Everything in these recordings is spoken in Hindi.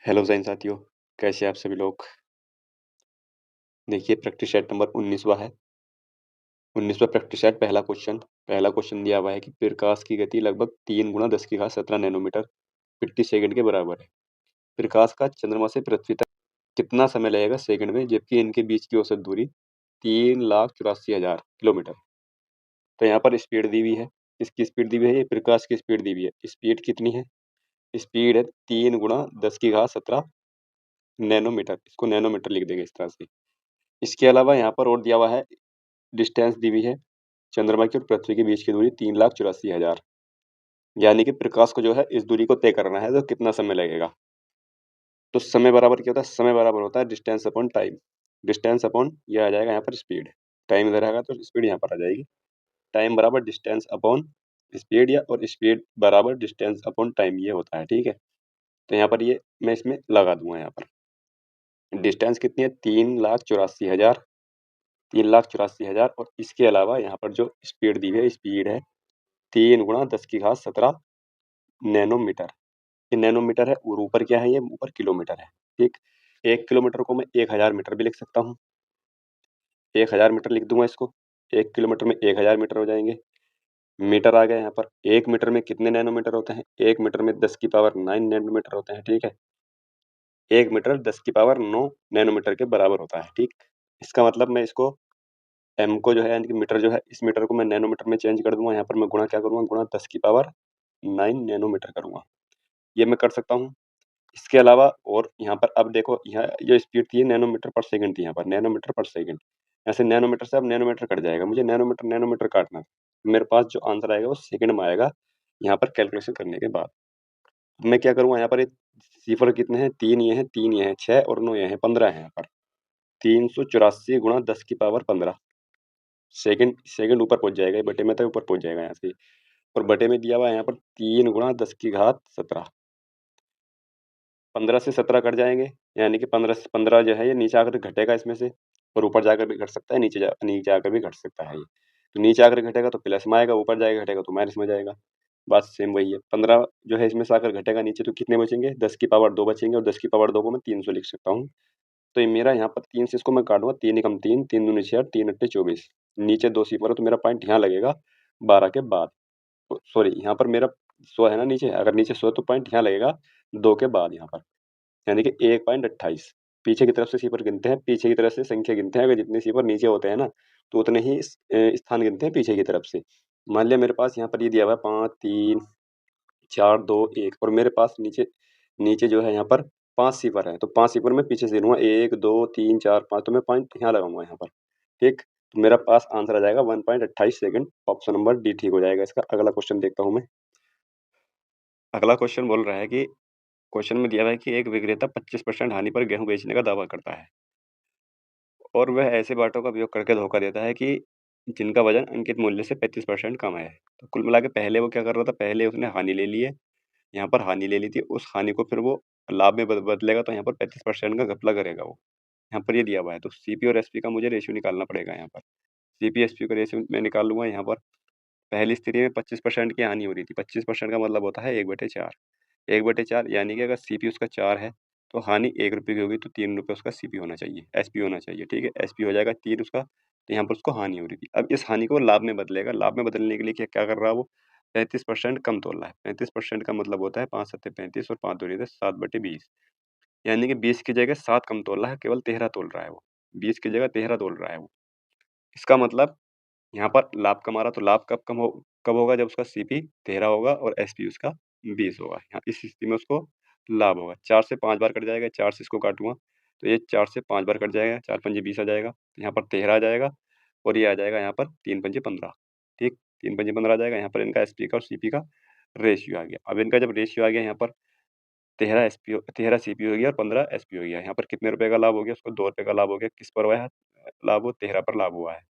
हेलो साइन साथियों, कैसे हैं आप सभी लोग। देखिए प्रैक्टिस सेट नंबर 19वां है। 19वां प्रैक्टिस सेट पहला क्वेश्चन दिया हुआ है कि प्रकाश की गति लगभग 3 गुणा 10 की घात 17 नैनोमीटर प्रति सेकंड के बराबर है। प्रकाश का चंद्रमा से पृथ्वी तक कितना समय लगेगा सेकंड में, जबकि इनके बीच की औसत दूरी 3,84,000 किलोमीटर। तो यहाँ पर स्पीड दी हुई है। किसकी स्पीड दी हुई है? ये प्रकाश की स्पीड दी हुई है। स्पीड कितनी है? स्पीड है 3 गुणा 10 की घात 17 नैनोमीटर। इसको नैनोमीटर लिख देंगे इस तरह से। इसके अलावा यहाँ पर और दिया हुआ है, डिस्टेंस दी हुई है। चंद्रमा की और पृथ्वी के बीच की दूरी 3,84,000, यानी कि प्रकाश को जो है इस दूरी को तय करना है तो कितना समय लगेगा। तो समय बराबर क्या होता है? समय बराबर होता है distance upon time. Distance upon ये आ जाएगा यहाँ पर स्पीड। टाइम इधर आएगा तो स्पीड यहाँ पर आ जाएगी। टाइम बराबर डिस्टेंस अपॉन स्पीड, या और स्पीड बराबर डिस्टेंस अपॉन टाइम, ये होता है। ठीक है, तो यहाँ पर ये मैं इसमें लगा दूंगा। यहाँ पर डिस्टेंस कितनी है? 3,84,000। 3,84,000 और इसके अलावा यहाँ पर जो स्पीड दी हुई है, स्पीड है 3 गुणा 10 की घात 17 नैनोमीटर। ये नैनोमीटर है और ऊपर क्या है? ये ऊपर किलोमीटर है। ठीक, 1 किलोमीटर को मैं 1,000 मीटर भी लिख सकता हूँ। 1,000 मीटर लिख दूंगा इसको। 1 किलोमीटर में 1,000 मीटर हो जाएंगे। मीटर आ गया यहाँ पर। 1 मीटर में कितने नैनोमीटर होते हैं? 1 मीटर में 10 की पावर 9 नैनोमीटर होते हैं। ठीक है, 1 मीटर 10 की पावर 9 नैनोमीटर के बराबर होता है। ठीक, इसका मतलब मैं इसको एम को जो है, यानी कि मीटर जो है, इस मीटर को मैं नैनोमीटर में चेंज कर दूंगा। यहाँ पर मैं गुणा क्या करूंगा? गुणा 10 की पावर 9 नैनोमीटर करूंगा। ये मैं कर सकता हूँ। इसके अलावा और यहाँ पर अब देखो, यहाँ जो स्पीड थी नैनोमीटर पर सेकंड थी। यहाँ पर नैनोमीटर पर सेकंड, ऐसे नैनोमीटर से अब नैनोमीटर कट जाएगा। मुझे नैनोमीटर नैनोमीटर काटना था। मेरे पास जो आंसर आएगा वो सेकंड में आएगा यहाँ पर कैलकुलेशन करने के बाद। मैं क्या करूँगा? यहाँ पर ये सिफर कितने हैं? 3 ये हैं, 3 ये हैं, 6 और 9 ये हैं, 15 है यहाँ पर। 384 गुणा 10 की पावर 15 सेकंड। सेकंड ऊपर पहुंच जाएगा, ये बटे में तो ऊपर पहुंच जाएगा यहाँ से। और बटे में दिया हुआ है यहाँ पर 3 गुणा 10 की घात 17। 15 से 17 कट जाएंगे, यानी कि 15 से 15 जो है ये नीचे आकर घटेगा इसमें से, और ऊपर जाकर भी घट सकता है, नीचे आकर भी घट सकता है ये। तो नीचे आकर घटेगा तो प्लस में आएगा, ऊपर जाएगा घटेगा तो माइनस में जाएगा। बात सेम वही है। 15 जो है इसमें से आकर घटेगा नीचे, तो कितने बचेंगे? 10 की पावर 2 बचेंगे, और 10 की पावर 2 को मैं 300 लिख सकता हूँ। तो ये मेरा यहाँ पर 3 से इसको मैं काटूंगा, 3 एकम 3, 3 दूनी 6, 3 अट्ठे 24। नीचे 2 सिफर है तो मेरा पॉइंट यहाँ लगेगा 12 के बाद। सॉरी, यहाँ पर मेरा 100 है ना नीचे, अगर नीचे 100 तो पॉइंट यहाँ लगेगा 2 के बाद यहाँ पर, यानी कि 1.28। पीछे की तरफ से सीपर गिनते हैं, पीछे की तरफ से संख्या गिनते हैं। अगर जितने सीपर नीचे होते हैं ना, तो उतने ही स्थान गिनते हैं पीछे की तरफ से। मान लिया मेरे पास यहाँ पर ये दिया हुआ है 5 3 4 2 1, और मेरे पास नीचे नीचे जो है यहाँ पर 5 सीपर है, तो 5 सीपर में पीछे से गिनूंगा 1 2 3 4 5, तो मैं पॉइंट यहाँ लगाऊंगा यहाँ पर। ठीक, तो मेरा पास आंसर आ जाएगा 1.28 सेकंड। ऑप्शन नंबर डी ठीक हो जाएगा इसका। अगला क्वेश्चन देखता हूँ मैं। अगला क्वेश्चन बोल रहा है कि क्वेश्चन में दिया हुआ है कि एक विक्रेता 25% हानि पर गेहूं बेचने का दावा करता है, और वह ऐसे बाटों का उपयोग करके धोखा देता है कि जिनका वजन अंकित मूल्य से 35% कम है। तो कुल मिला के पहले वो क्या कर रहा था? पहले उसने हानि ले ली है, यहाँ पर हानि ले ली थी। उस हानि को फिर वो लाभ में बदलेगा, तो यहाँ पर 35% का घपला करेगा वो। यहाँ पर ये दिया हुआ है, तो सीपी और एसपी का मुझे रेशियो निकालना पड़ेगा। यहाँ पर सीपी एसपी का रेशियो मैं निकाल लूंगा। यहाँ पर पहली स्थिति में 25% की हानि हो रही थी। 25% का मतलब होता है 1/4। 1/4 यानी कि अगर सीपी उसका 4 है तो हानि 1 रुपये की होगी, तो 3 रुपये उसका सीपी होना चाहिए, एसपी होना चाहिए। ठीक है, एसपी हो जाएगा 3 उसका, तो यहाँ पर उसको हानि हो रही थी। अब इस हानि को लाभ में बदलेगा। लाभ में बदलने के लिए क्या क्या कर रहा है वो? 35% कम तोल रहा है। 35% का मतलब होता है 5 सत्ते 35 और 5 दूनी 10, 7/20, यानी कि 20 की जगह 7 कम तोल रहा है, केवल 13 तोल रहा है वो। 20 की जगह 13 तोल रहा है वो। इसका मतलब यहाँ पर लाभ कमा रहा, तो लाभ कब होगा? जब उसका सीपी 13 होगा और एसपी उसका 20 होगा। यहाँ इस स्थिति में उसको लाभ होगा। 4 से 5 बार कट जाएगा, 4 से इसको काटूंगा तो ये 4 से 5 बार कट जाएगा, 4 पंजे 20 आ जाएगा, तो यहाँ पर 13 आ जाएगा, और ये आ जाएगा यहाँ पर 3 पंजे 15। ठीक, 3 पंजे 15 आ जाएगा। यहाँ पर इनका एसपी का और सीपी का रेशियो आ गया। अब इनका जब रेशियो आ गया, यहाँ पर 13 सीपी हो गया और 15 एसपी हो गया। यहाँ पर कितने रुपए का लाभ हो गया? उसको 2 रुपए का लाभ हो गया। किस पर हुआ है लाभ? वो 13 पर लाभ हुआ है।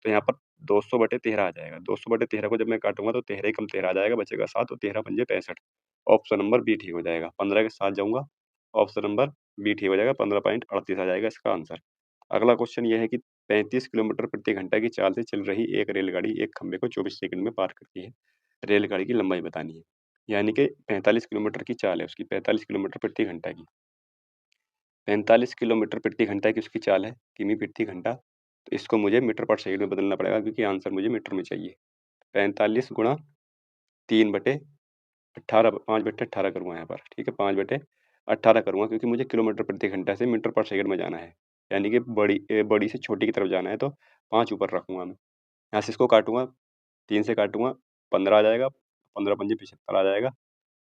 तो यहाँ पर 200/13 आ जाएगा। 200/13 को जब मैं काटूंगा तो 13 ही कम 13 आ जाएगा, बचेगा 7, और 13 पंजे 65। ऑप्शन नंबर बी ठीक हो जाएगा। 15 के साथ जाऊंगा, ऑप्शन नंबर बी ठीक हो जाएगा। 15.38 आ जाएगा इसका आंसर। अगला क्वेश्चन ये है कि 35 किलोमीटर प्रति घंटा की चाल से चल रही एक रेलगाड़ी एक खंभे को 24 सेकंड में पार करती है। रेलगाड़ी की लंबाई बतानी है, यानी कि 45 किलोमीटर की चाल है उसकी, 45 किलोमीटर प्रति घंटा की। 45 किलोमीटर प्रति घंटा की उसकी चाल है, किमी प्रति घंटा। तो इसको मुझे मीटर पर सेकंड में बदलना पड़ेगा क्योंकि आंसर मुझे मीटर में चाहिए। 45 गुणा 3/18 5/18 करूँगा यहाँ पर, ठीक है, 5/18 करूँगा क्योंकि मुझे किलोमीटर प्रति घंटा से मीटर पर सेकंड में जाना है। यानी कि बड़ी से छोटी की तरफ जाना है तो 5 ऊपर रखूँगा मैं। यहाँ से इसको काटूँगा, 3 से काटूँगा, 15 आ जाएगा, 15 पंजे 75 आ जाएगा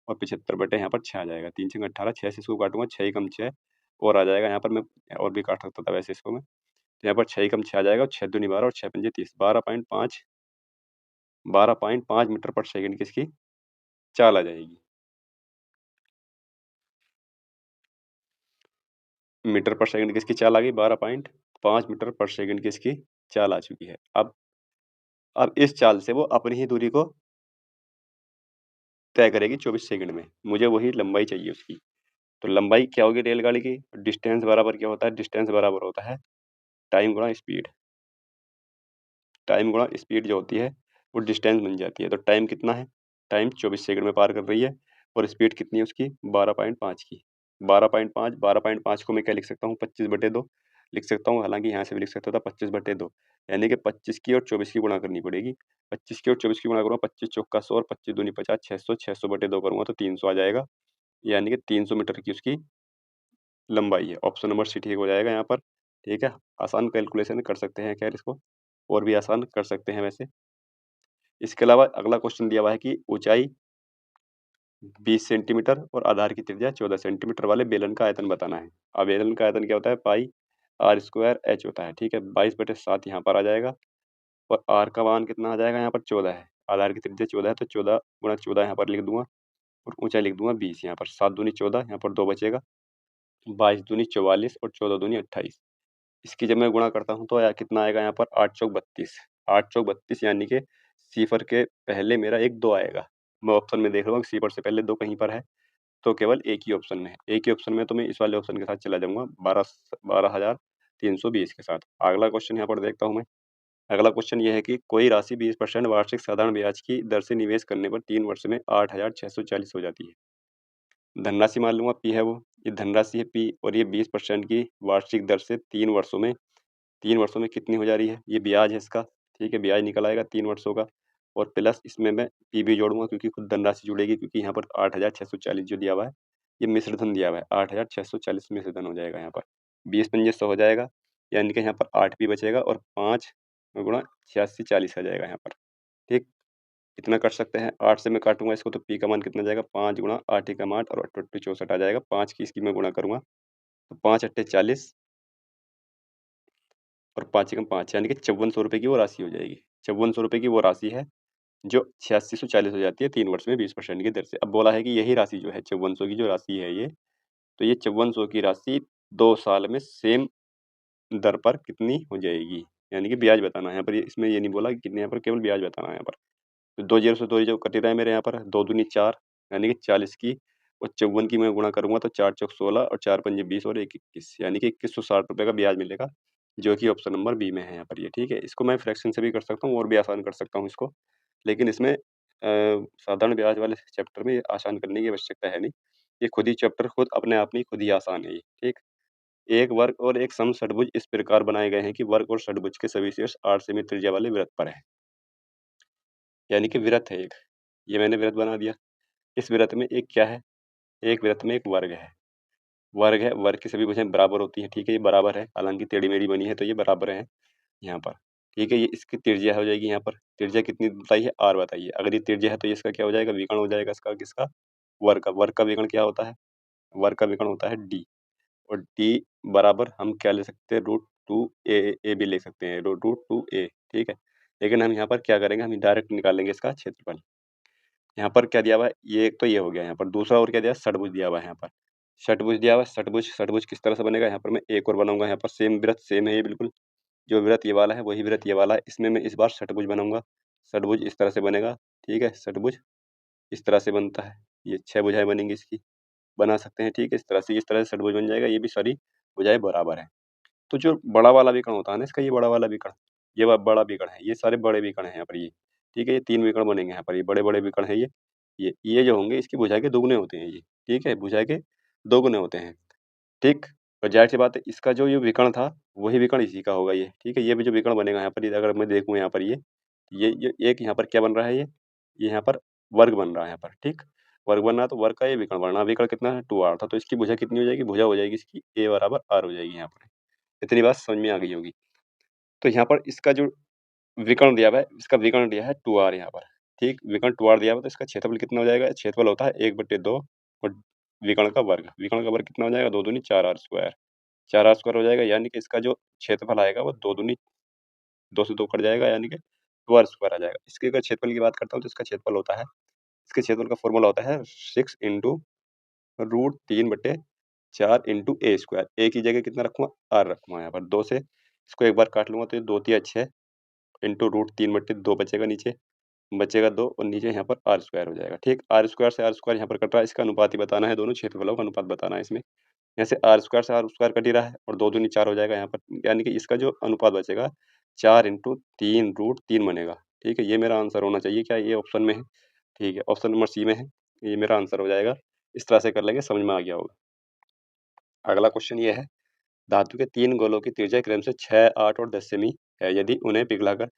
और 75 बटे यहाँ पर 6 आ जाएगा। 3 छंग 18, 6 से इसको काटूँगा, 6 एकम 6 और आ जाएगा। यहाँ पर मैं और भी काट सकता था वैसे इसको मैं। तो यहाँ पर 6 एकम 6 आ जाएगा और 6 दूनी 12 और 6 पंजे 30, 12.5 मीटर पर सेकंड की इसकी चाल आ जाएगी। मीटर पर सेकंड की इसकी चाल आ गई, 12.5 मीटर पर सेकंड की इसकी चाल आ चुकी है। अब इस चाल से वो अपनी ही दूरी को तय करेगी 24 सेकंड में। मुझे वही लंबाई चाहिए उसकी। तो लंबाई क्या होगी रेलगाड़ी की? डिस्टेंस बराबर क्या होता है? डिस्टेंस बराबर होता है टाइम गुणा स्पीड। टाइम गुणा स्पीड जो होती है वो डिस्टेंस बन जाती है। तो टाइम कितना है? टाइम 24 सेकंड में पार कर रही है और स्पीड कितनी है उसकी? 12.5 की। 12.5 को मैं क्या लिख सकता हूँ? 25/2 लिख सकता हूँ। हालांकि यहाँ से भी लिख सकता था 25/2, यानी कि 25 की और 24 की गुणा करनी पड़ेगी। 25 की और 24 की गुणा करूँगा, 25 चौका 100 और 25 दूनी 50, 600, 600/2 करूँगा तो 300 आ जाएगा। यानी कि 300 मीटर की उसकी लंबाई है। ऑप्शन नंबर सी ठीक हो जाएगा यहाँ पर। ठीक है, आसान कैलकुलेशन कर सकते हैं खैर इसको, और भी आसान कर सकते हैं वैसे। इसके अलावा अगला क्वेश्चन दिया हुआ है कि ऊंचाई 20 सेंटीमीटर और आधार की त्रिज्या 14 सेंटीमीटर वाले बेलन का आयतन बताना है। अब बेलन का आयतन क्या होता है? पाई आर स्क्वायर एच होता है। ठीक है, 22/7 यहाँ पर आ जाएगा और आर का मान कितना आ जाएगा? यहाँ पर 14 है। आधार की त्रिज्या 14 है तो 14 गुणा 14 यहाँ पर लिख दूंगा और ऊंचाई लिख दूंगा 20। यहाँ पर 7 दूनी 14, यहाँ पर 2 बचेगा, 22 दूनी 44 और 14 दूनी 28। इसकी जब मैं गुणा करता हूँ तो कितना आएगा? यहाँ पर 8 चौक 32, 8 चौक 32, यानी कि सिफर के पहले मेरा एक 2 आएगा। मैं ऑप्शन में देख रहा हूँ सिफर से पहले 2 कहीं पर है तो केवल एक ही ऑप्शन में है। एक ही ऑप्शन में तो मैं इस वाले ऑप्शन के साथ चला जाऊंगा, 12,320 के साथ। अगला क्वेश्चन यहाँ पर देखता हूँ मैं। अगला क्वेश्चन ये है कि कोई राशि 20% वार्षिक साधारण ब्याज की दर से निवेश करने पर 3 वर्ष में 8,640 हो जाती है। धनराशि मान लूंगा पी है वो, ये धनराशि है पी और ये 20% की वार्षिक दर से 3 वर्षों में कितनी हो जा रही है? ये ब्याज है इसका। ठीक है, ब्याज निकल आएगा 3 वर्षों का और प्लस इसमें मैं पी भी जोड़ूंगा क्योंकि खुद धनराशि जुड़ेगी, क्योंकि यहाँ पर 8,640 जो दिया हुआ है ये मिश्र धन दिया हुआ है। 8,640 मिश्र धन हो जाएगा यहाँ पर। 20 पंजे 100 हो जाएगा, यानी कि यहाँ पर 8 भी बचेगा और 5 गुणा 86 40 आ जाएगा यहाँ पर। ठीक, इतना कर सकते हैं। 8 से मैं काटूंगा इसको तो पी का मान कितना जाएगा? 5 गुणा 8 एकम 8 और 8 64 आ जाएगा। 5 की इसकी मैं गुणा करूंगा तो 5 अट्ठे 40 और 5 एकम 5, यानी कि 5400 रुपये की वो राशि हो जाएगी। 5400 रुपये की वो राशि है जो 8640 हो जाती है 3 वर्ष में 20% की दर से। अब बोला है कि यही राशि जो है 5400 की जो राशि है ये, तो ये 5400 की राशि 2 साल में सेम दर पर कितनी हो जाएगी? यानी कि ब्याज बताना है यहाँ पर। इसमें ये नहीं बोला कि कितने, यहाँ पर केवल ब्याज बताना है यहाँ पर। तो 2 0 से 2 जो कट रहा है मेरे यहाँ पर, 2 दूनी 4, यानी कि 40 की और 54 की मैं गुणा करूंगा तो 4 चौक 16 और 4 पंजे 20 और 1 21, यानी कि 2160 रुपये का ब्याज मिलेगा, जो कि ऑप्शन नंबर बी में है यहाँ पर ये। ठीक है, इसको मैं फ्रैक्शन से भी कर सकता हूँ और भी आसान कर सकता हूँ इसको, लेकिन इसमें साधारण ब्याज वाले चैप्टर में ये आसान करने की आवश्यकता है नहीं। ये खुद ही चैप्टर खुद अपने आप में खुद ही आसान है ये। ठीक, एक वर्ग और एक समषट्भुज इस प्रकार बनाए गए हैं कि वर्ग और षट्भुज के सभी शीर्ष 8 सेमी त्रिज्या वाले वृत्त पर है। यानी कि वृत्त है एक, ये मैंने वृत्त बना दिया। इस वृत्त में एक क्या है? एक वृत्त में एक वर्ग है। वर्ग है, वर्ग की सभी भुजाएं बराबर होती है। ठीक है, ये बराबर है, हालांकि टेढ़ी मेढ़ी बनी है तो ये बराबर है यहाँ पर। ठीक है, ये इसकी त्रिज्या हो जाएगी यहाँ पर। त्रिज्या कितनी बताई है? आर बताइए। अगर ये त्रिज्या है तो ये इसका क्या हो जाएगा? विकर्ण हो जाएगा इसका, किसका? वर्ग का। वर्ग का विकर्ण क्या होता है? वर्ग का विकर्ण होता है डी, और डी बराबर हम क्या ले सकते हैं? √2a, ए भी ले सकते हैं, √2a। ठीक है, लेकिन हम यहाँ पर क्या करेंगे? हम डायरेक्ट निकालेंगे इसका क्षेत्रफल। यहाँ पर क्या दिया हुआ है? ये एक तो ये हो गया यहाँ पर। दूसरा और क्या दिया? षट्भुज दिया हुआ है यहाँ पर। षट्भुज दिया हुआ है। षट्भुज, षट्भुज किस तरह से बनेगा? यहाँ पर मैं एक और बनाऊंगा। यहाँ पर सेम वृत्त सेम है ये बिल्कुल, जो वृत्त ये वाला है वही वृत्त ये वाला है। इसमें मैं इस बार षट्भुज बनाऊंगा। षट्भुज इस तरह से बनेगा। ठीक है, षट्भुज इस तरह से बनता है। ये 6 भुजाएं बनेंगी इसकी, बना सकते हैं। ठीक है, इस तरह से षट्भुज बन जाएगा। ये भी सारी भुजाएं बराबर है। तो जो बड़ा वाला विकर्ण होता है ना इसका, ये बड़ा वाला विकर्ण, ये बड़ा विकर्ण है। ये सारे बड़े विकर्ण है यहाँ पर ये। ठीक है, ये 3 विकर्ण बनेंगे यहाँ पर। ये बड़े बड़े विकर्ण है ये। ये जो होंगे इसकी भुजा के दोगुने होते हैं ये। ठीक है, भुजा के दोगुने होते हैं। ठीक, और ज़ाहिर-सी बात है इसका जो ये विकर्ण था, वही विकर्ण इसी का होगा ये, ठीक है? ये भी जो विकर्ण बनेगा यहाँ पर ये अगर मैं देखूँ यहाँ पर ये एक यहाँ पर क्या बन रहा है ये यहाँ पर वर्ग बन रहा है यहाँ पर, ठीक? वर्ग बन रहा है तो वर्ग का ये विकर्ण बन रहा है, विकर्ण कितना है 2r था, तो इसकी भुजा कितनी हो जाएगी? भुजा हो जाएगी इसकी a बराबर r हो जाएगी यहाँ पर। इतनी बात समझ में आ गई होगी। तो यहाँ पर इसका जो विकर्ण दिया हुआ है, इसका विकर्ण दिया है 2r यहाँ पर, ठीक? विकर्ण 2r दिया हुआ है तो इसका क्षेत्रफल कितना हो जाएगा? क्षेत्रफल होता है 1/2 और विकर्ण का वर्ग कितना हो जाएगा? 2 दूनी 4r स्क्वायर। 4r स्क्वायर हो जाएगा यानी कि इसका जो क्षेत्रफल आएगा वो 2 दूनी 2 से 2 कट जाएगा यानी कि 2r स्क्वायर आ जाएगा। इसके अगर क्षेत्रफल की बात करता हूँ तो इसका क्षेत्रफल होता है इसके क्षेत्रफल का फ़ॉर्मूला होता है 6 into root 3/4 into a square. a की जगह कितना रखूँगा? r रखूँगा यहाँ पर। 2 से इसको एक बार काट लूँगा तो ये 2 तिया 6 इंटू रूट 3/2 बचेगा नीचे, बचेगा 2 और नीचे यहाँ पर r स्क्वायर हो जाएगा, ठीक? r स्क्वायर से r स्क्वायर यहाँ पर कट रहा है, इसका अनुपात ही बताना है, दोनों क्षेत्रफलों का अनुपात बताना है इसमें। यहाँ से r स्क्वायर से r स्क्वायर कट ही रहा है और 2 दूनी 4 हो जाएगा यहाँ पर, यानी कि इसका जो अनुपात बचेगा 4 इंटू 3 रूट 3 बनेगा, ठीक है? ये मेरा आंसर होना चाहिए। क्या ये ऑप्शन में है? ठीक है, ऑप्शन नंबर सी में है, ये मेरा आंसर हो जाएगा। इस तरह से कर लेंगे, समझ में आ गया होगा। अगला क्वेश्चन ये है, धातु के 3 गोलों की त्रिज्या क्रमशः 6, 8 और 10 सेमी है। यदि उन्हें पिघलाकर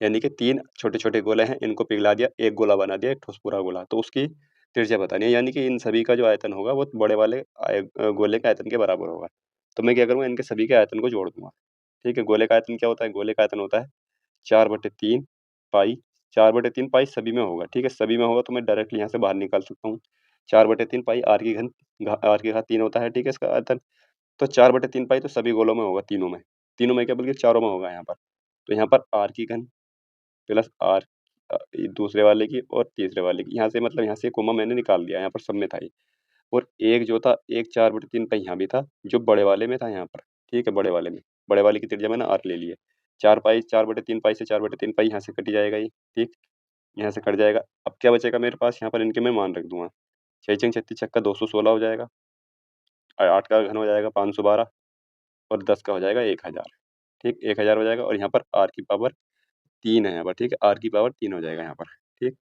यानी कि 3 छोटे-छोटे गोले हैं, इनको पिघला दिया, एक गोला बना दिया, एक ठोस पूरा गोला, तो उसकी त्रिज्या बतानी है। यानी कि इन सभी का जो आयतन होगा वो बड़े वाले गोले के आयतन के बराबर होगा। तो मैं क्या करूँगा, इनके सभी के आयतन को जोड़ दूँगा, ठीक है? गोले का आयतन क्या होता है? गोले का आयतन होता है 4/3 पाई, 4/3 पाई सभी में होगा, ठीक है? सभी में होगा तो मैं डायरेक्टली यहाँ से बाहर निकाल सकता हूँ। 4/3 पाई r की घात 3 होता है, ठीक है? इसका आयतन तो 4/3 पाई तो सभी गोलों में होगा, तीनों में क्या बल्कि चारों में होगा यहाँ पर। तो यहाँ पर r की घन प्लस ये दूसरे वाले की और तीसरे वाले की, यहाँ से मतलब यहाँ से कोमा मैंने निकाल दिया, यहाँ पर सब में था ये। और एक जो था, एक 4/3 पाई यहाँ भी था, जो बड़े वाले में था यहाँ पर, ठीक है? बड़े वाले में, बड़े वाले की त्रिज्या मैंने r ले ली है। 4/3 पाई से 4/3 पाई यहाँ से कट ही जाएगा ये, ठीक? यहाँ से कट जाएगा। अब क्या बचेगा मेरे पास? यहाँ पर इनके मैं मान रख दूँगा। 6 छंग 36 छक्का 216 हो जाएगा। 8 का घन हो जाएगा 512 और 10 का हो जाएगा 1000, ठीक? 1000 हो जाएगा और यहाँ पर r की पावर 3 है यहाँ पर, ठीक है? r की पावर 3 हो जाएगा यहाँ पर, ठीक?